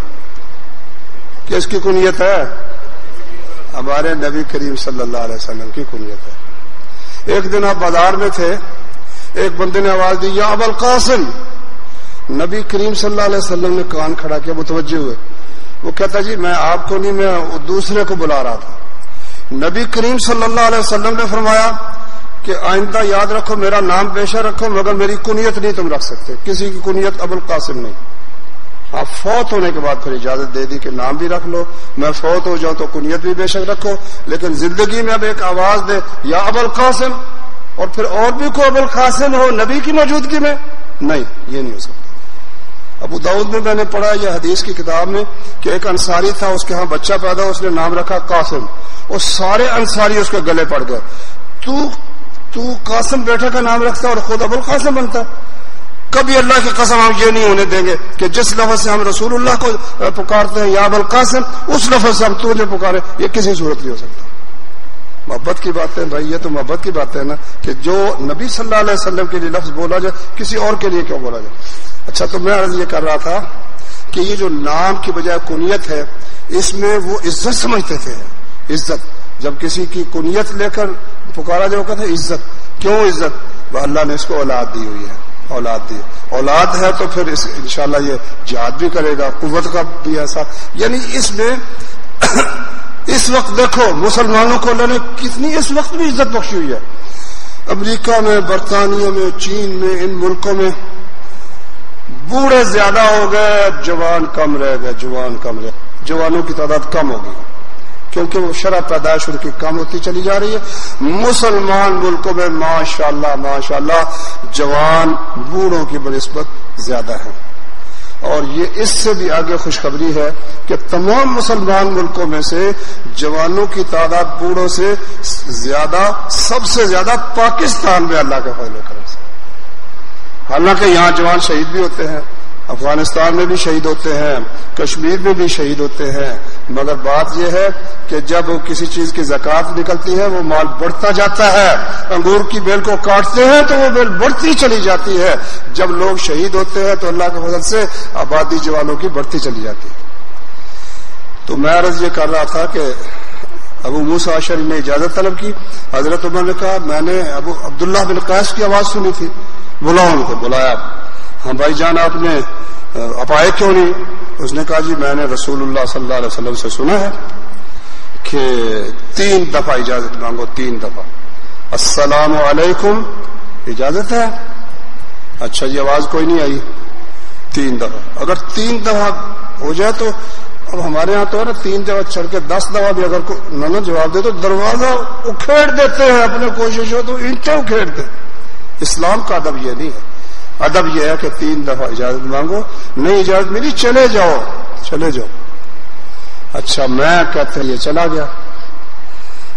کس کی کنیت ہے؟ ہمارے نبی کریم صلی اللہ علیہ وسلم کی کنیت ہے. ایک دن آپ بازار میں تھے، ایک بندے نے آواز دی یا ابو القاسم. نبی کریم صلی اللہ علیہ وسلم نے کان کھڑا کیا، متوجہ ہوئے. وہ کہتا جی میں آپ کو نہیں، میں دوسرے کو بلا رہا تھا. نبی کریم صلی اللہ علیہ وسلم نے فرمایا کہ آئندہ یاد رکھو میرا نام پیشہ رکھو، مگر میری کنیت نہیں تم رکھ سکتے. کسی کی کنیت ابو القاسم نہیں. آپ فوت ہونے کے بعد پھر اجازت دے دی کہ نام بھی رکھ لو، میں فوت ہو جاؤں تو کنیت بھی بے شک رکھو، لیکن زندگی میں اب ایک آواز دے یا ابو القاسم اور پھر اور بھی کوئی ابو القاسم ہو نبی کی موجودگی میں، نہیں، یہ نہیں ہو سکتا. ابو داؤد میں نے پڑھا یہ حدیث کی کتاب میں کہ ایک انصاری تھا، اس کے ہاں بچہ پیدا، اس نے نام رکھا قاسم، اور سارے انصاری اس کے گلے پڑ گئے. تو قاسم بیٹا کا نام رکھتا اور خود ابو القاسم بنتا. کبھی اللہ کی قسم ہم یہ نہیں ہونے دیں گے کہ جس لفظ سے ہم رسول اللہ کو پکارتے ہیں یا ابو القاسم، اس لفظ سے ہم تجھے پکارے. یہ کسی صورت نہیں ہو سکتا. محبت کی بات ہے بھائی، یہ تو محبت کی بات ہے نا، کہ جو نبی صلی اللہ علیہ وسلم کے لیے لفظ بولا جائے کسی اور کے لیے کیوں بولا جائے. اچھا، تو میں عرض یہ کر رہا تھا کہ یہ جو نام کی بجائے کنیت ہے، اس میں وہ عزت سمجھتے تھے. عزت، جب کسی کی کنیت لے کر پکارا جائے وہ کہتے ہیں عزت. کیوں عزت؟ اللہ نے اس کو اولاد دی ہوئی ہے، اولاد دی. اولاد ہے تو پھر انشاءاللہ یہ جہاد بھی کرے گا، قوت کا بھی ایسا. یعنی اس میں اس وقت دیکھو مسلمانوں کو اللہ نے کتنی اس وقت بھی عزت بخشی ہوئی ہے. امریکہ میں، برطانیہ میں، چین میں، ان ملکوں میں بوڑھے زیادہ ہو گئے، جوان کم رہ گئے. جوانوں کی تعداد کم ہو گئی کیونکہ وہ شرح پیدائش ان کی کم ہوتی چلی جا رہی ہے. مسلمان ملکوں میں ماشاءاللہ جوان بوڑھوں کی بنسبت زیادہ ہے. اور یہ اس سے بھی آگے خوشخبری ہے کہ تمام مسلمان ملکوں میں سے جوانوں کی تعداد بوڑھوں سے زیادہ، سب سے زیادہ پاکستان میں اللہ کے فضل و کرم سے. حالانکہ یہاں جوان شہید بھی ہوتے ہیں، افغانستان میں بھی شہید ہوتے ہیں، کشمیر میں بھی شہید ہوتے ہیں، مگر بات یہ ہے کہ جب کسی چیز کی زکوٰۃ نکلتی ہے وہ مال بڑھتا جاتا ہے. انگور کی بیل کو کاٹتے ہیں تو وہ بیل بڑھتی چلی جاتی ہے. جب لوگ شہید ہوتے ہیں تو اللہ کے فضل سے آبادی جوانوں کی بڑھتی چلی جاتی ہے. تو میں عرض یہ کر رہا تھا کہ ابو موسیٰ اشعری نے اجازت طلب کی. حضرت عمر نے کہا میں نے ابو عبداللہ بن قیس کی آواز سنی تھی، بلاؤ ان کو. بلایا. ہاں بھائی جان آپ آئے کیوں نہیں؟ اس نے کہا جی میں نے رسول اللہ صلی اللہ علیہ وسلم سے سنا ہے کہ 3 دفعہ اجازت مانگو. 3 دفعہ السلام علیکم اجازت ہے. اچھا جی، آواز کوئی نہیں آئی. 3 دفعہ. اگر 3 دفعہ ہو جائے تو اب ہمارے ہاں تو ہے نا 3 دفعہ چڑھ کے 10 دفعہ بھی اگر نہ جواب دے تو دروازہ اکھیڑ دیتے ہیں. اپنے کوشش ہو تو اینٹیں اکھیڑ دے. اسلام کا ادب یہ نہیں ہے. ادب یہ ہے کہ 3 دفعہ اجازت مانگو، نہیں اجازت ملی چلے جاؤ چلے جاؤ. اچھا میں کہتے یہ چلا گیا.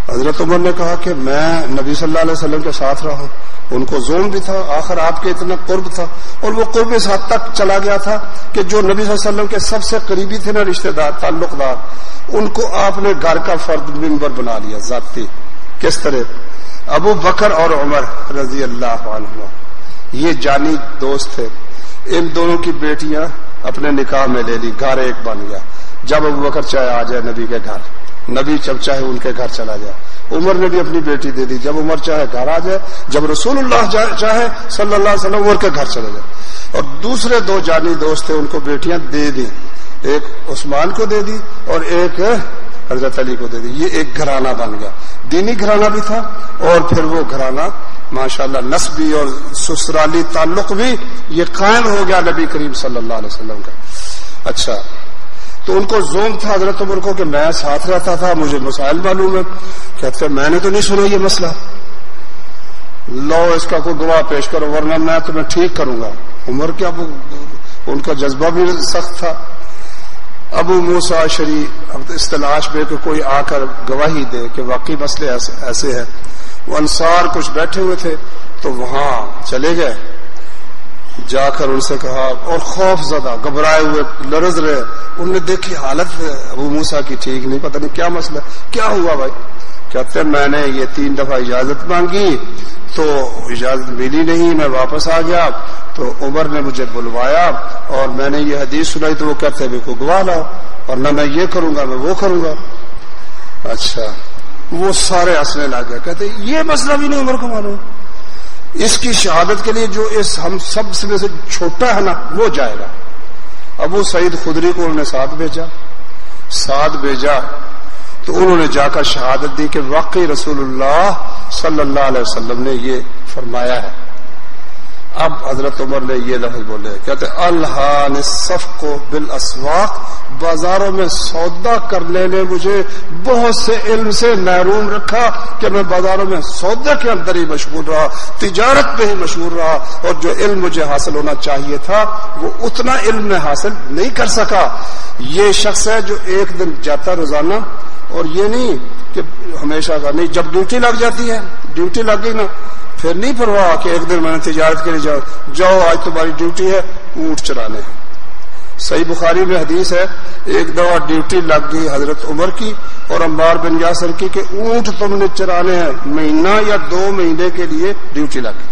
حضرت عمر نے کہا کہ میں نبی صلی اللہ علیہ وسلم کے ساتھ رہا ہوں. ان کو زوم بھی تھا، آخر آپ کے اتنا قرب تھا، اور وہ قرب اس حد تک چلا گیا تھا کہ جو نبی صلی اللہ علیہ وسلم کے سب سے قریبی تھے نا رشتہ دار تعلق دار، ان کو آپ نے گھر کا فرد ممبر بنا لیا ذاتی. کس طرح؟ ابو بکر اور عمر رضی اللہ عنہ یہ جانی دوست تھے. ان دونوں کی بیٹیاں اپنے نکاح میں لے لی، گھر ایک بن گیا. جب ابو بکر چاہے آ جائے نبی کے گھر، نبی جب چاہے ان کے گھر چلا جائے. عمر نے بھی اپنی بیٹی دے دی، جب عمر چاہے گھر آ جائے، جب رسول اللہ چاہے صلی اللہ علیہ وسلم عمر کے گھر چلا جائے. اور دوسرے 2 جانی دوست تھے، ان کو بیٹیاں دے دی، ایک عثمان کو دے دی اور ایک حضرت علی کو دے دی. یہ ایک گھرانہ بن گیا، دینی گھرانہ بھی تھا، اور پھر وہ گھرانہ ماشاءاللہ نسبی اور سسرالی تعلق بھی یہ قائم ہو گیا نبی کریم صلی اللہ علیہ وسلم کا. اچھا تو ان کو زوم تھا حضرت عمر کو کہ میں ساتھ رہتا تھا، مجھے مسائل معلوم ہے. کہتے میں نے تو نہیں سنا یہ مسئلہ، لو اس کا کوئی گواہ پیش کرو ورنہ میں تمہیں ٹھیک کروں گا. عمر کیا ان کا جذبہ بھی سخت تھا. ابو موسیٰ اشعری اس تلاش میں کہ کوئی آ کر گواہی دے کہ واقعی مسئلے ایسے ہیں. وہ انصار کچھ بیٹھے ہوئے تھے تو وہاں چلے گئے، جا کر ان سے کہا، اور خوف زدہ گھبرائے ہوئے لرز رہے. انہوں نے دیکھی حالت ابو موسیٰ کی ٹھیک نہیں، پتہ نہیں کیا مسئلہ، کیا ہوا بھائی؟ کہتے میں نے یہ 3 دفعہ اجازت مانگی تو اجازت ملی نہیں، میں واپس آ گیا. تو عمر نے مجھے بلوایا اور میں نے یہ حدیث سنائی تو وہ کہتے ہیں کو گواہ لاؤ، اور نہ میں یہ کروں گا میں وہ کروں گا. اچھا وہ سارے ہنسنے لگ گئے، کہتے یہ مسئلہ بھی نہیں عمر کو معلوم. اس کی شہادت کے لیے جو اس ہم سب سے چھوٹا ہے نا وہ جائے گا. ابو سعید خدری کو انہوں نے ساتھ بھیجا تو انہوں نے جا کر شہادت دی کہ واقعی رسول اللہ صلی اللہ علیہ وسلم نے یہ فرمایا ہے. اب حضرت عمر نے یہ لفظ بولے، کہتے الہان الصفق بالاسواق، بازاروں میں سودا کرنے نے مجھے بہت سے علم سے محروم رکھا کہ میں بازاروں میں سودا کے اندر ہی مشغول رہا، تجارت میں ہی مشغول رہا، اور جو علم مجھے حاصل ہونا چاہیے تھا وہ اتنا علم میں حاصل نہیں کر سکا. یہ شخص ہے جو ایک دن جاتا روزانہ، اور یہ نہیں کہ ہمیشہ کا نہیں، جب ڈیوٹی لگ جاتی ہے، ڈیوٹی لگ گئی نا پھر نہیں پرواہ کہ ایک دن میں نے تجارت کے لیے جاؤ آج تمہاری ڈیوٹی ہے اونٹ چرانے. صحیح بخاری میں حدیث ہے ایک دفعہ ڈیوٹی لگ گئی حضرت عمر کی اور عمار بن یاسر کی کہ اونٹ تم نے چرانے ہیں، مہینہ یا 2 مہینے کے لیے ڈیوٹی لگ گئی.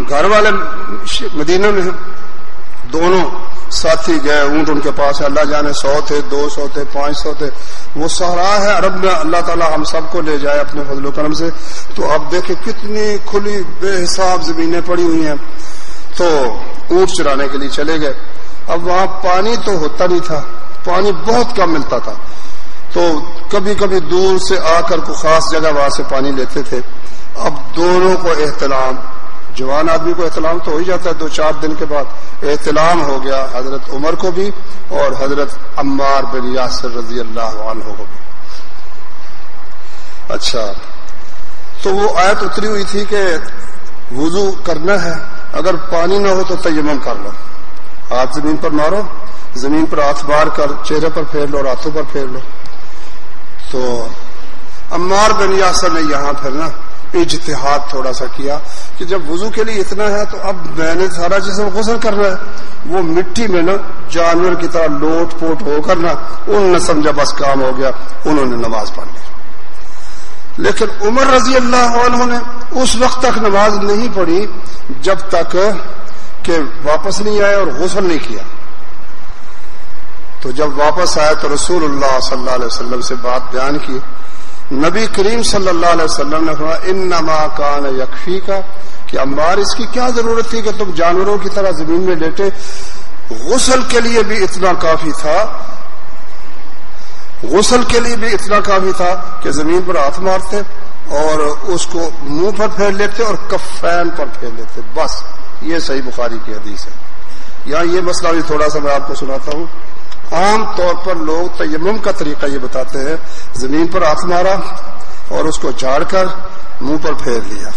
گھر والے مدینہ میں ہیں، دونوں ساتھی گئے، اونٹ ان کے پاس ہے، اللہ جانے 100 تھے 200 تھے 500 تھے. وہ صحرا ہے عرب میں، اللہ تعالیٰ ہم سب کو لے جائے اپنے فضل و کرم سے. تو اب دیکھیں کتنی کھلی بے حساب زمینیں پڑی ہوئی ہیں. تو اونٹ چرانے کے لیے چلے گئے. اب وہاں پانی تو ہوتا نہیں تھا، پانی بہت کم ملتا تھا، تو کبھی کبھی دور سے آ کر کوئی خاص جگہ وہاں سے پانی لیتے تھے. اب دونوں کو احتلام، جوان آدمی کو احتلام تو ہو ہی جاتا ہے 2-4 دن کے بعد، احتلام ہو گیا حضرت عمر کو بھی اور حضرت عمار بن یاسر رضی اللہ عنہ کو بھی. اچھا تو وہ آیت اتری ہوئی تھی کہ وضو کرنا ہے، اگر پانی نہ ہو تو تیمم کر لو، ہاتھ زمین پر مارو، زمین پر ہاتھ مار کر چہرے پر پھیر لو اور ہاتھوں پر پھیر لو. تو عمار بن یاسر نے یہاں پھر نا اجتہاد تھوڑا سا کیا کہ جب وضو کے لیے اتنا ہے تو اب میں نے سارا جسم غسل کرنا ہے. وہ مٹی میں نا جانور کی طرح لوٹ پوٹ ہو کر نا انہوں نے سمجھا بس کام ہو گیا، انہوں نے نماز پڑھ لی. لیکن عمر رضی اللہ عنہ نے اس وقت تک نماز نہیں پڑھی جب تک کہ واپس نہیں آئے اور غسل نہیں کیا. تو جب واپس آئے تو رسول اللہ صلی اللہ علیہ وسلم سے بات بیان کی. نبی کریم صلی اللہ علیہ وسلم نے فرمایا انما کان یکفیکا، کہ عمار اس کی کیا ضرورت تھی کہ تم جانوروں کی طرح زمین میں لیٹے، غسل کے لیے بھی اتنا کافی تھا، غسل کے لیے بھی اتنا کافی تھا کہ زمین پر ہاتھ مارتے اور اس کو منہ پر پھیر لیتے اور کفین پر پھیر لیتے، بس. یہ صحیح بخاری کی حدیث ہے. یہاں یہ مسئلہ بھی تھوڑا سا میں آپ کو سناتا ہوں. عام طور پر لوگ تیمم کا طریقہ یہ بتاتے ہیں، زمین پر ہاتھ مارا اور اس کو جھاڑ کر منہ پر پھیر لیا.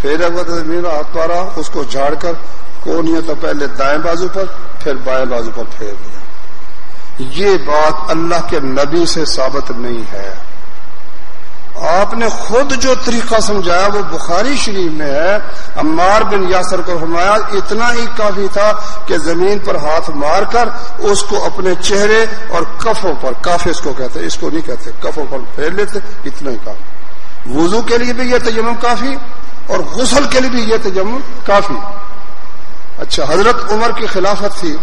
پھر اگر زمین ہاتھ مارا اس کو جھاڑ کر کونیوں تو پہلے دائیں بازو پر پھر بائیں بازو پر پھیر دیا. یہ بات اللہ کے نبی سے ثابت نہیں ہے. آپ نے خود جو طریقہ سمجھایا وہ بخاری شریف میں ہے. عمار بن یاسر کو فرمایا اتنا ہی کافی تھا کہ زمین پر ہاتھ مار کر اس کو اپنے چہرے اور کفوں پر، کافے اس کو کہتے، اس کو نہیں کہتے، کفوں پر پھیر لیتے، اتنا ہی کافی. وضو کے لیے بھی یہ تیمم کافی اور غسل کے لیے بھی یہ تیمم کافی. اچھا، حضرت عمر کی خلافت تھی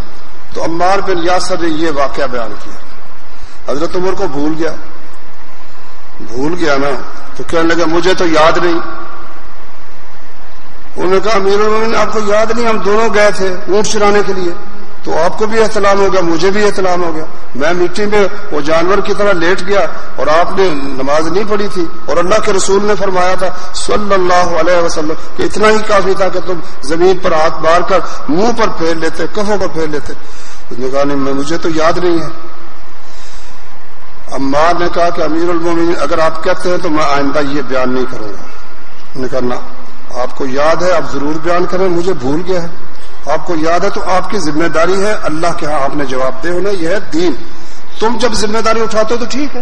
تو عمار بن یاسر نے یہ واقعہ بیان کیا. حضرت عمر کو بھول گیا نا، تو کہنے لگا مجھے تو یاد نہیں. انہوں نے کہا امیر المومنین آپ کو یاد نہیں، ہم دونوں گئے تھے اونٹ چرانے کے لیے، تو آپ کو بھی احتلام ہو گیا، مجھے بھی احتلام ہو گیا. میں مٹی میں وہ جانور کی طرح لیٹ گیا اور آپ نے نماز نہیں پڑھی تھی، اور اللہ کے رسول نے فرمایا تھا صلی اللہ علیہ وسلم کہ اتنا ہی کافی تھا کہ تم زمین پر ہاتھ مار کر منہ پر پھیر لیتے، کفوں پر پھیر لیتے. اس نے کہا نہیں، مجھے تو یاد نہیں ہے. عمار نے کہا کہ امیر المومنین اگر آپ کہتے ہیں تو میں آئندہ یہ بیان نہیں کروں گا. انہوں نے کہا نہ، آپ کو یاد ہے آپ ضرور بیان کریں، مجھے بھول گیا ہے. آپ کو یاد ہے تو آپ کی ذمہ داری ہے، اللہ کے ہاں آپ نے جواب دے ہونا، یہ ہے دین. تم جب ذمہ داری اٹھاتے ہو تو ٹھیک ہے.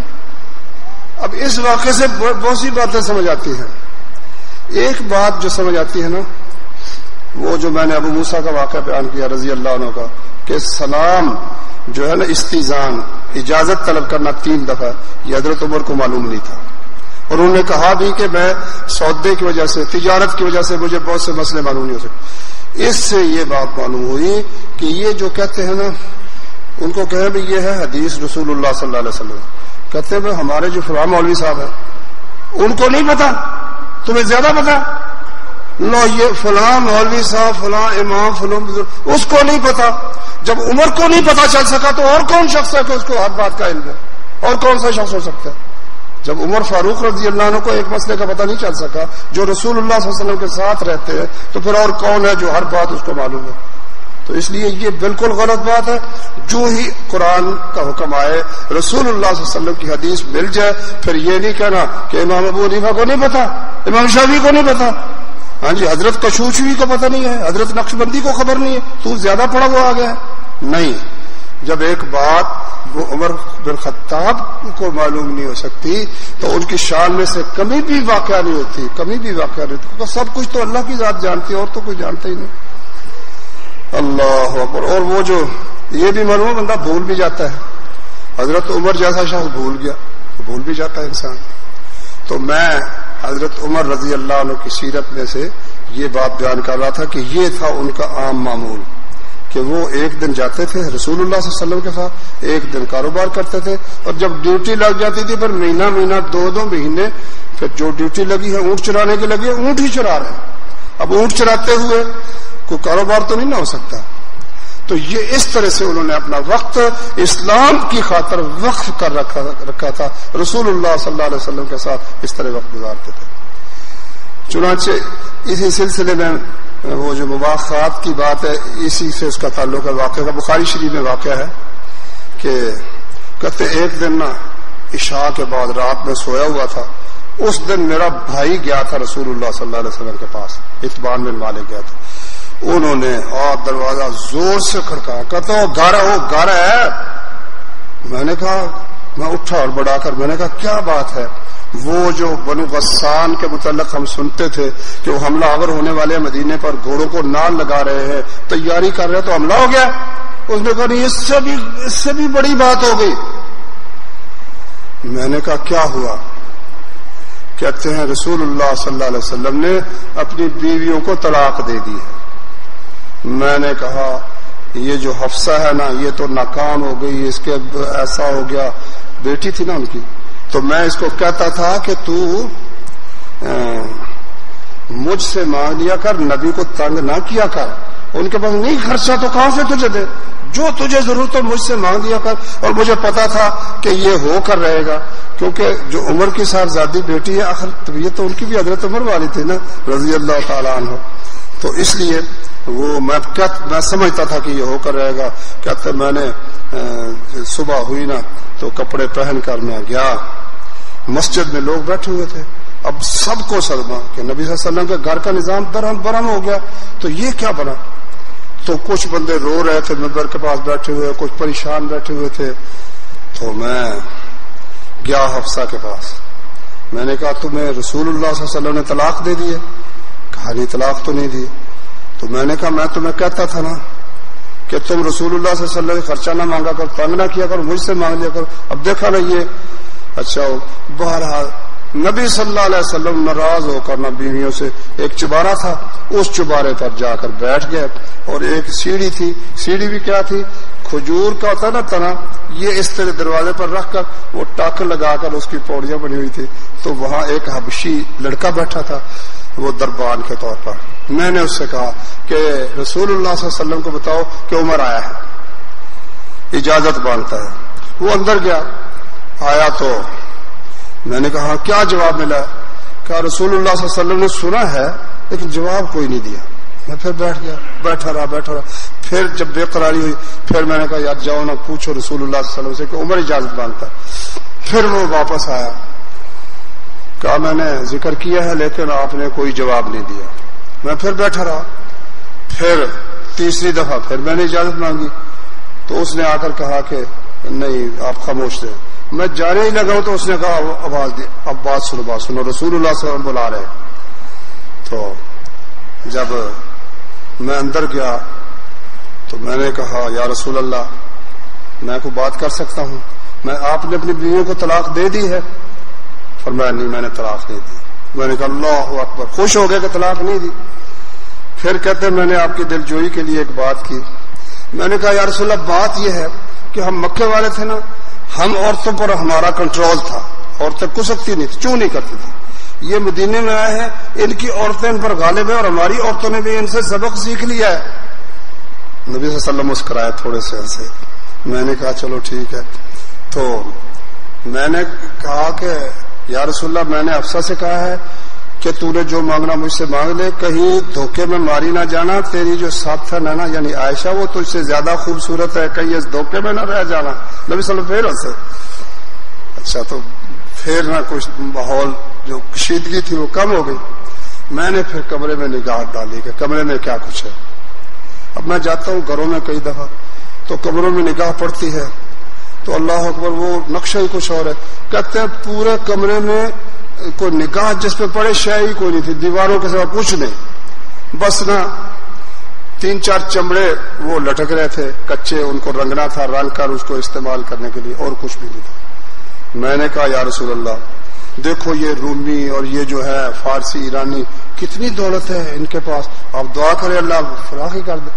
اب اس واقعے سے بہت سی باتیں سمجھ آتی ہیں. ایک بات جو سمجھ آتی ہے نا، وہ جو میں نے ابو موسیٰ کا واقعہ بیان کیا رضی اللہ عنہ کا، کہ سلام جو ہے نا استئذان، اجازت طلب کرنا 3 دفعہ، یہ حضرت عمر کو معلوم نہیں تھا. اور انہوں نے کہا بھی کہ میں سودے کی وجہ سے، تجارت کی وجہ سے مجھے بہت سے مسئلے معلوم نہیں ہو سکتے. اس سے یہ بات معلوم ہوئی کہ یہ جو کہتے ہیں نا، ان کو کہیں بھی یہ ہے حدیث رسول اللہ صلی اللہ علیہ وسلم. کہتے ہیں ہمارے جو فلاں مولوی صاحب ہیں ان کو نہیں پتا، تمہیں زیادہ پتا. لو، یہ فلاں مولوی صاحب، فلاں امام، فلاں بزرگ، اس کو نہیں پتا. جب عمر کو نہیں پتا چل سکا تو اور کون شخص ہے کہ اس کو ہر بات کا علم ہے؟ اور کون سا شخص ہو سکتا ہے؟ جب عمر فاروق رضی اللہ عنہ کو ایک مسئلے کا پتہ نہیں چل سکا، جو رسول اللہ صلی اللہ علیہ وسلم کے ساتھ رہتے ہیں، تو پھر اور کون ہے جو ہر بات اس کو معلوم ہے؟ تو اس لیے یہ بالکل غلط بات ہے. جو ہی قرآن کا حکم آئے، رسول اللہ صلی اللہ علیہ وسلم کی حدیث مل جائے، پھر یہ نہیں کہنا کہ امام ابو حنیفہ کو نہیں پتا، امام شافعی کو نہیں پتا، ہاں جی حضرت کشوشوی کو پتہ نہیں ہے، حضرت نقشبندی کو خبر نہیں ہے، تو زیادہ پڑھا ہوا آ گیا ہے. نہیں، جب ایک بات وہ عمر بن خطاب کو معلوم نہیں ہو سکتی تو ان کی شان میں سے کمی بھی واقعہ نہیں ہوتی، کمی بھی واقعہ نہیں ہوتی. سب کچھ تو اللہ کی ذات جانتی ہے، اور تو کوئی جانتا ہی نہیں. اللہ اکبر. اور وہ جو یہ بھی معلوم بندہ بھول بھی جاتا ہے. حضرت عمر جیسا شخص بھول گیا تو بھول بھی جاتا ہے انسان. تو میں حضرت عمر رضی اللہ عنہ کی سیرت میں سے یہ بات بیان کر رہا تھا کہ یہ تھا ان کا عام معمول کہ وہ ایک دن جاتے تھے رسول اللہ صلی اللہ علیہ وسلم کے ساتھ، ایک دن کاروبار کرتے تھے، اور جب ڈیوٹی لگ جاتی تھی پھر مہینہ 2 مہینے پھر جو ڈیوٹی لگی ہے اونٹ چرانے کی لگی ہے، اونٹ ہی چرا رہے ہیں. اب اونٹ چراتے ہوئے کوئی کاروبار تو نہیں نہ ہو سکتا. تو یہ اس طرح سے انہوں نے اپنا وقت اسلام کی خاطر وقف کر رکھا تھا. رسول اللہ صلی اللہ علیہ وسلم کے ساتھ اس طرح وقت گزارتے تھے. چنانچہ اسی سلسلے میں وہ جو مواخات کی بات ہے، اسی سے اس کا تعلق ہے. واقعہ کا بخاری شریف میں واقعہ ہے کہ کہتے ایک دن نا عشاء کے بعد رات میں سویا ہوا تھا. اس دن میرا بھائی گیا تھا رسول اللہ صلی اللہ علیہ وسلم کے پاس، اتبان بن مالک گیا تھا. انہوں نے دروازہ زور سے کھڑکایا، کہتا وہ گھر ہے. میں نے کہا، میں اٹھا اور بڑھا کر میں نے کہا کیا بات ہے؟ وہ جو بنو غسان کے متعلق ہم سنتے تھے کہ وہ حملہ آور ہونے والے مدینے پر گھوڑوں کو نال لگا رہے ہیں، تیاری کر رہے ہیں، تو حملہ ہو گیا. اس نے کہا نہیں، اس سے بھی بڑی بات ہو گئی. میں نے کہا کیا ہوا؟ کہتے ہیں رسول اللہ صلی اللہ علیہ وسلم نے اپنی بیویوں کو طلاق دے دی ہے. میں نے کہا یہ جو حفصہ ہے نا یہ تو ناکام ہو گئی، اس کے ایسا ہو گیا، بیٹی تھی نا ان کی. تو میں اس کو کہتا تھا کہ تو مجھ سے مانگ لیا کر، نبی کو تنگ نہ کیا کر. ان کے پاس نہیں خرچہ تو کہاں سے تجھے دے، جو تجھے ضرورت ہو مجھ سے مانگ لیا کر. اور مجھے پتا تھا کہ یہ ہو کر رہے گا، کیونکہ جو عمر کی صاحبزادی بیٹی ہے، آخر طبیعت تو ان کی بھی حضرت عمر والی تھی نا رضی اللہ تعالیٰ عنہ. تو اس لیے وہ میں سمجھتا تھا کہ یہ ہو کر رہے گا. کہتے میں نے صبح ہوئی نا تو کپڑے پہن کر میں گیا. مسجد میں لوگ بیٹھے ہوئے تھے. اب سب کو صدمہ کہ نبی صلی اللہ علیہ وسلم کے گھر کا نظام درہم برہم ہو گیا، تو یہ کیا بنا؟ تو کچھ بندے رو رہے تھے منبر کے پاس بیٹھے ہوئے، کچھ پریشان بیٹھے ہوئے تھے. تو میں گیا حفصہ کے پاس. میں نے کہا تمہیں رسول اللہ صلی اللہ علیہ وسلم نے طلاق دے دی ہے؟ کہا نہیں طلاق تو نہیں دی. تو میں نے کہا میں تمہیں کہتا تھا نا کہ تم رسول اللہ صلی اللہ علیہ وسلم خرچہ نہ مانگا کرو، تنگ نہ کیا کرو، مجھ سے مانگ لیا کرو. اب دیکھا نا یہ اچھا. بہرحال نبی صلی اللہ علیہ وسلم ناراض ہو کر نہ بیویوں سے، ایک چبارہ تھا اس چبارے پر جا کر بیٹھ گئے، اور ایک سیڑھی تھی. سیڑھی بھی کیا تھی؟ کھجور کا ہوتا نا تنا، یہ اس طرح دروازے پر رکھ کر وہ ٹاک لگا کر اس کی پوڑیاں بنی ہوئی تھی. تو وہاں ایک حبشی لڑکا بیٹھا تھا وہ دربان کے طور پر. میں نے اس سے کہا کہ رسول اللہ صلی اللہ علیہ وسلم کو بتاؤ کہ عمر آیا ہے، اجازت مانگتا ہے. وہ اندر گیا، آیا تو میں نے کہا کیا جواب ملا؟ کہا رسول اللہ صلی اللہ علیہ وسلم نے سنا ہے لیکن جواب کوئی نہیں دیا. میں پھر بیٹھ گیا، بیٹھا رہا. پھر جب بے قراری ہوئی پھر میں نے کہا یار جاؤ نا پوچھو رسول اللہ صلی اللہ علیہ وسلم سے کہ عمر اجازت مانگتا ہے. پھر وہ واپس آیا، کہا میں نے ذکر کیا ہے لیکن آپ نے کوئی جواب نہیں دیا. میں پھر بیٹھا رہا. پھر تیسری دفعہ پھر میں نے اجازت مانگی تو اس نے آ کر کہا کہ نہیں آپ خاموش تھے. میں جانے ہی لگا ہوں تو اس نے کہا آواز دی، اب بات سنو رسول اللہ صلی اللہ علیہ وسلم بلا رہے. تو جب میں اندر گیا تو میں نے کہا یا رسول اللہ میں کوئی بات کر سکتا ہوں؟ آپ نے اپنی بیویوں کو طلاق دے دی ہے؟ فرمایا نہیں میں نے طلاق نہیں دی. میں نے کہا اللہ اکبر، خوش ہو گئے کہ طلاق نہیں دی. پھر کہتے میں نے آپ کی دل جوئی کے لیے ایک بات کی. میں نے کہا یا رسول اللہ بات یہ ہے کہ ہم مکے والے تھے نا، ہم عورتوں پر ہمارا کنٹرول تھا، عورتیں کسکتی نہیں تھی، چوں نہیں کرتی تھی. یہ مدینے میں آئے ہیں، ان کی عورتیں ان پر غالب ہیں اور ہماری عورتوں نے بھی ان سے سبق سیکھ لیا ہے. نبی صلی اللہ علیہ وسلم مسکرائے تھوڑے سے ایسے. میں نے کہا چلو ٹھیک ہے. تو میں نے کہا کہ یا رسول اللہ میں نے حفصہ سے کہا ہے کہ تو نے جو مانگنا مجھ سے مانگ لے، کہیں دھوکے میں ماری نہ جانا. تیری جو ساتھ ہے نا یعنی عائشہ وہ تجھ سے زیادہ خوبصورت ہے، کہیں اس دھوکے میں نہ رہ جانا. نبی صلی اللہ علیہ وسلم پھر ہنسے. اچھا تو پھر نہ کچھ ماحول جو کشیدگی تھی وہ کم ہو گئی. میں نے پھر کمرے میں نگاہ ڈالی کہ کمرے میں کیا کچھ ہے. اب میں جاتا ہوں گھروں میں کئی دفعہ تو کمروں میں نگاہ پڑتی ہے تو اللہ اکبر وہ نقشہ ہی کچھ اور ہے. کہتے ہیں پورے کمرے میں کوئی نگاہ جس پہ پڑے شے ہی کوئی نہیں تھی، دیواروں کے سوا کچھ نہیں، بس نا 3-4 چمڑے وہ لٹک رہے تھے کچے، ان کو رنگنا تھا، رنگ کر اس کو استعمال کرنے کے لیے، اور کچھ بھی نہیں تھا. میں نے کہا یا رسول اللہ دیکھو یہ رومی اور یہ جو ہے فارسی ایرانی کتنی دولت ہے ان کے پاس، آپ دعا کریں اللہ فراخی کر دے.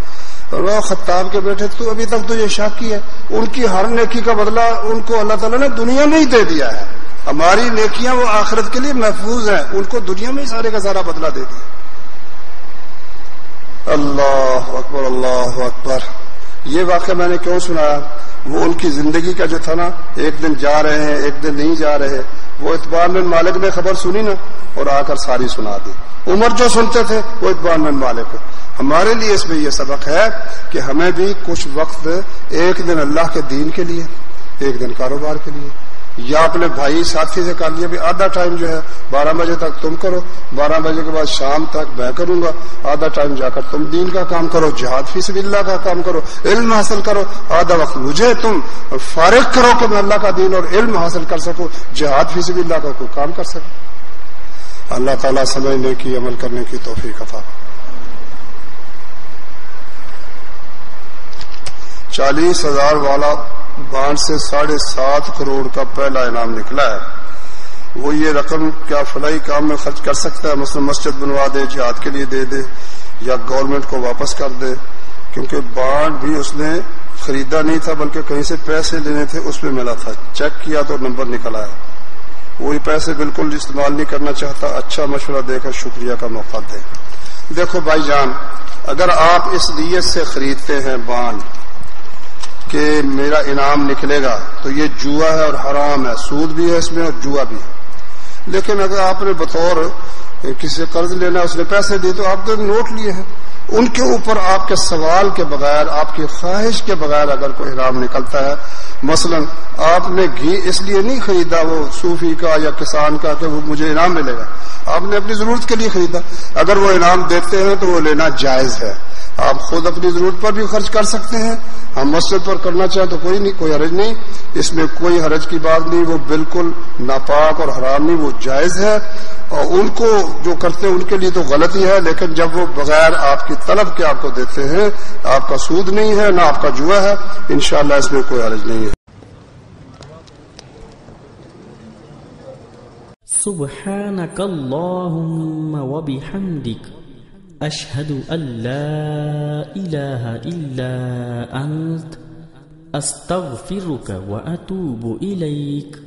اور خطاب کے بیٹے تو ابھی تک تو یہ شاکی ہے، ان کی ہر نیکی کا بدلہ ان کو اللہ تعالیٰ نے دنیا میں ہی دے دیا ہے. ہماری نیکیاں وہ آخرت کے لیے محفوظ ہیں، ان کو دنیا میں ہی سارے کا سارا بدلہ دے دیا. اللہ اکبر اللہ اکبر. یہ واقعہ میں نے کیوں سنایا؟ وہ ان کی زندگی کا جو تھا نا، ایک دن جا رہے ہیں ایک دن نہیں جا رہے. وہ اتبان بن مالک نے خبر سنی نا اور آ کر ساری سنا دی. عمر جو سنتے تھے وہ اتبان بن مالک کو. ہمارے لیے اس میں یہ سبق ہے کہ ہمیں بھی کچھ وقت ایک دن اللہ کے دین کے لیے، ایک دن کاروبار کے لیے، یا اپنے بھائی ساتھی سے کر لیا بھی آدھا ٹائم جو ہے 12 بجے تک تم کرو، 12 بجے کے بعد شام تک میں کروں گا، آدھا ٹائم جا کر تم دین کا کام کرو، جہاد فی سبیل اللہ کا کام کرو، علم حاصل کرو. آدھا وقت مجھے تم فارغ کرو کہ میں اللہ کا دین اور علم حاصل کر سکوں، جہاد فی سبیل اللہ کا کوئی کام کر سکوں. اللہ تعالیٰ سمجھنے کی عمل کرنے کی توفیق عطا. 40,000 والا بانڈ سے 7.5 کروڑ کا پہلا انعام نکلا ہے. وہ یہ رقم کیا فلاحی کام میں خرچ کر سکتا ہے؟ مثلا مسجد بنوا دے، جہاد کے لیے دے دے، یا گورنمنٹ کو واپس کر دے. کیونکہ بانڈ بھی اس نے خریدا نہیں تھا بلکہ کہیں سے پیسے لینے تھے، اس میں ملا تھا. چیک کیا تو نمبر نکل آیا. وہی پیسے بالکل استعمال نہیں کرنا چاہتا. اچھا مشورہ دے کر شکریہ کا موقع دے. دیکھو بھائی جان، اگر آپ اس نیت سے خریدتے ہیں بانڈ کہ میرا انعام نکلے گا تو یہ جوا ہے اور حرام ہے، سود بھی ہے اس میں اور جوا بھی ہے. لیکن اگر آپ نے بطور کسی سے قرض لینا اس نے پیسے دیے تو آپ نے نوٹ لیے ہیں، ان کے اوپر آپ کے سوال کے بغیر، آپ کی خواہش کے بغیر اگر کوئی احرام نکلتا ہے، مثلا آپ نے گھی اس لیے نہیں خریدا وہ صوفی کا یا کسان کا کہ وہ مجھے انعام ملے گا، آپ نے اپنی ضرورت کے لیے خریدا، اگر وہ انعام دیتے ہیں تو وہ لینا جائز ہے، آپ خود اپنی ضرورت پر بھی خرچ کر سکتے ہیں، ہم مسجد پر کرنا چاہیں تو کوئی حرج نہیں، اس میں کوئی حرج کی بات نہیں، وہ بالکل ناپاک اور حرام نہیں، وہ جائز ہے، اور ان کو جو کرتے ہیں ان کے لیے تو غلطی ہے، لیکن جب وہ بغیر آپ کی طلب کے آپ کو دیتے ہیں، آپ کا سود نہیں ہے، نہ آپ کا جوا ہے، انشاءاللہ اس میں کوئی حرج نہیں ہے۔ سبحانك اللهم وبحمدك أشهد أن لا إله إلا أنت أستغفرك وأتوب إليك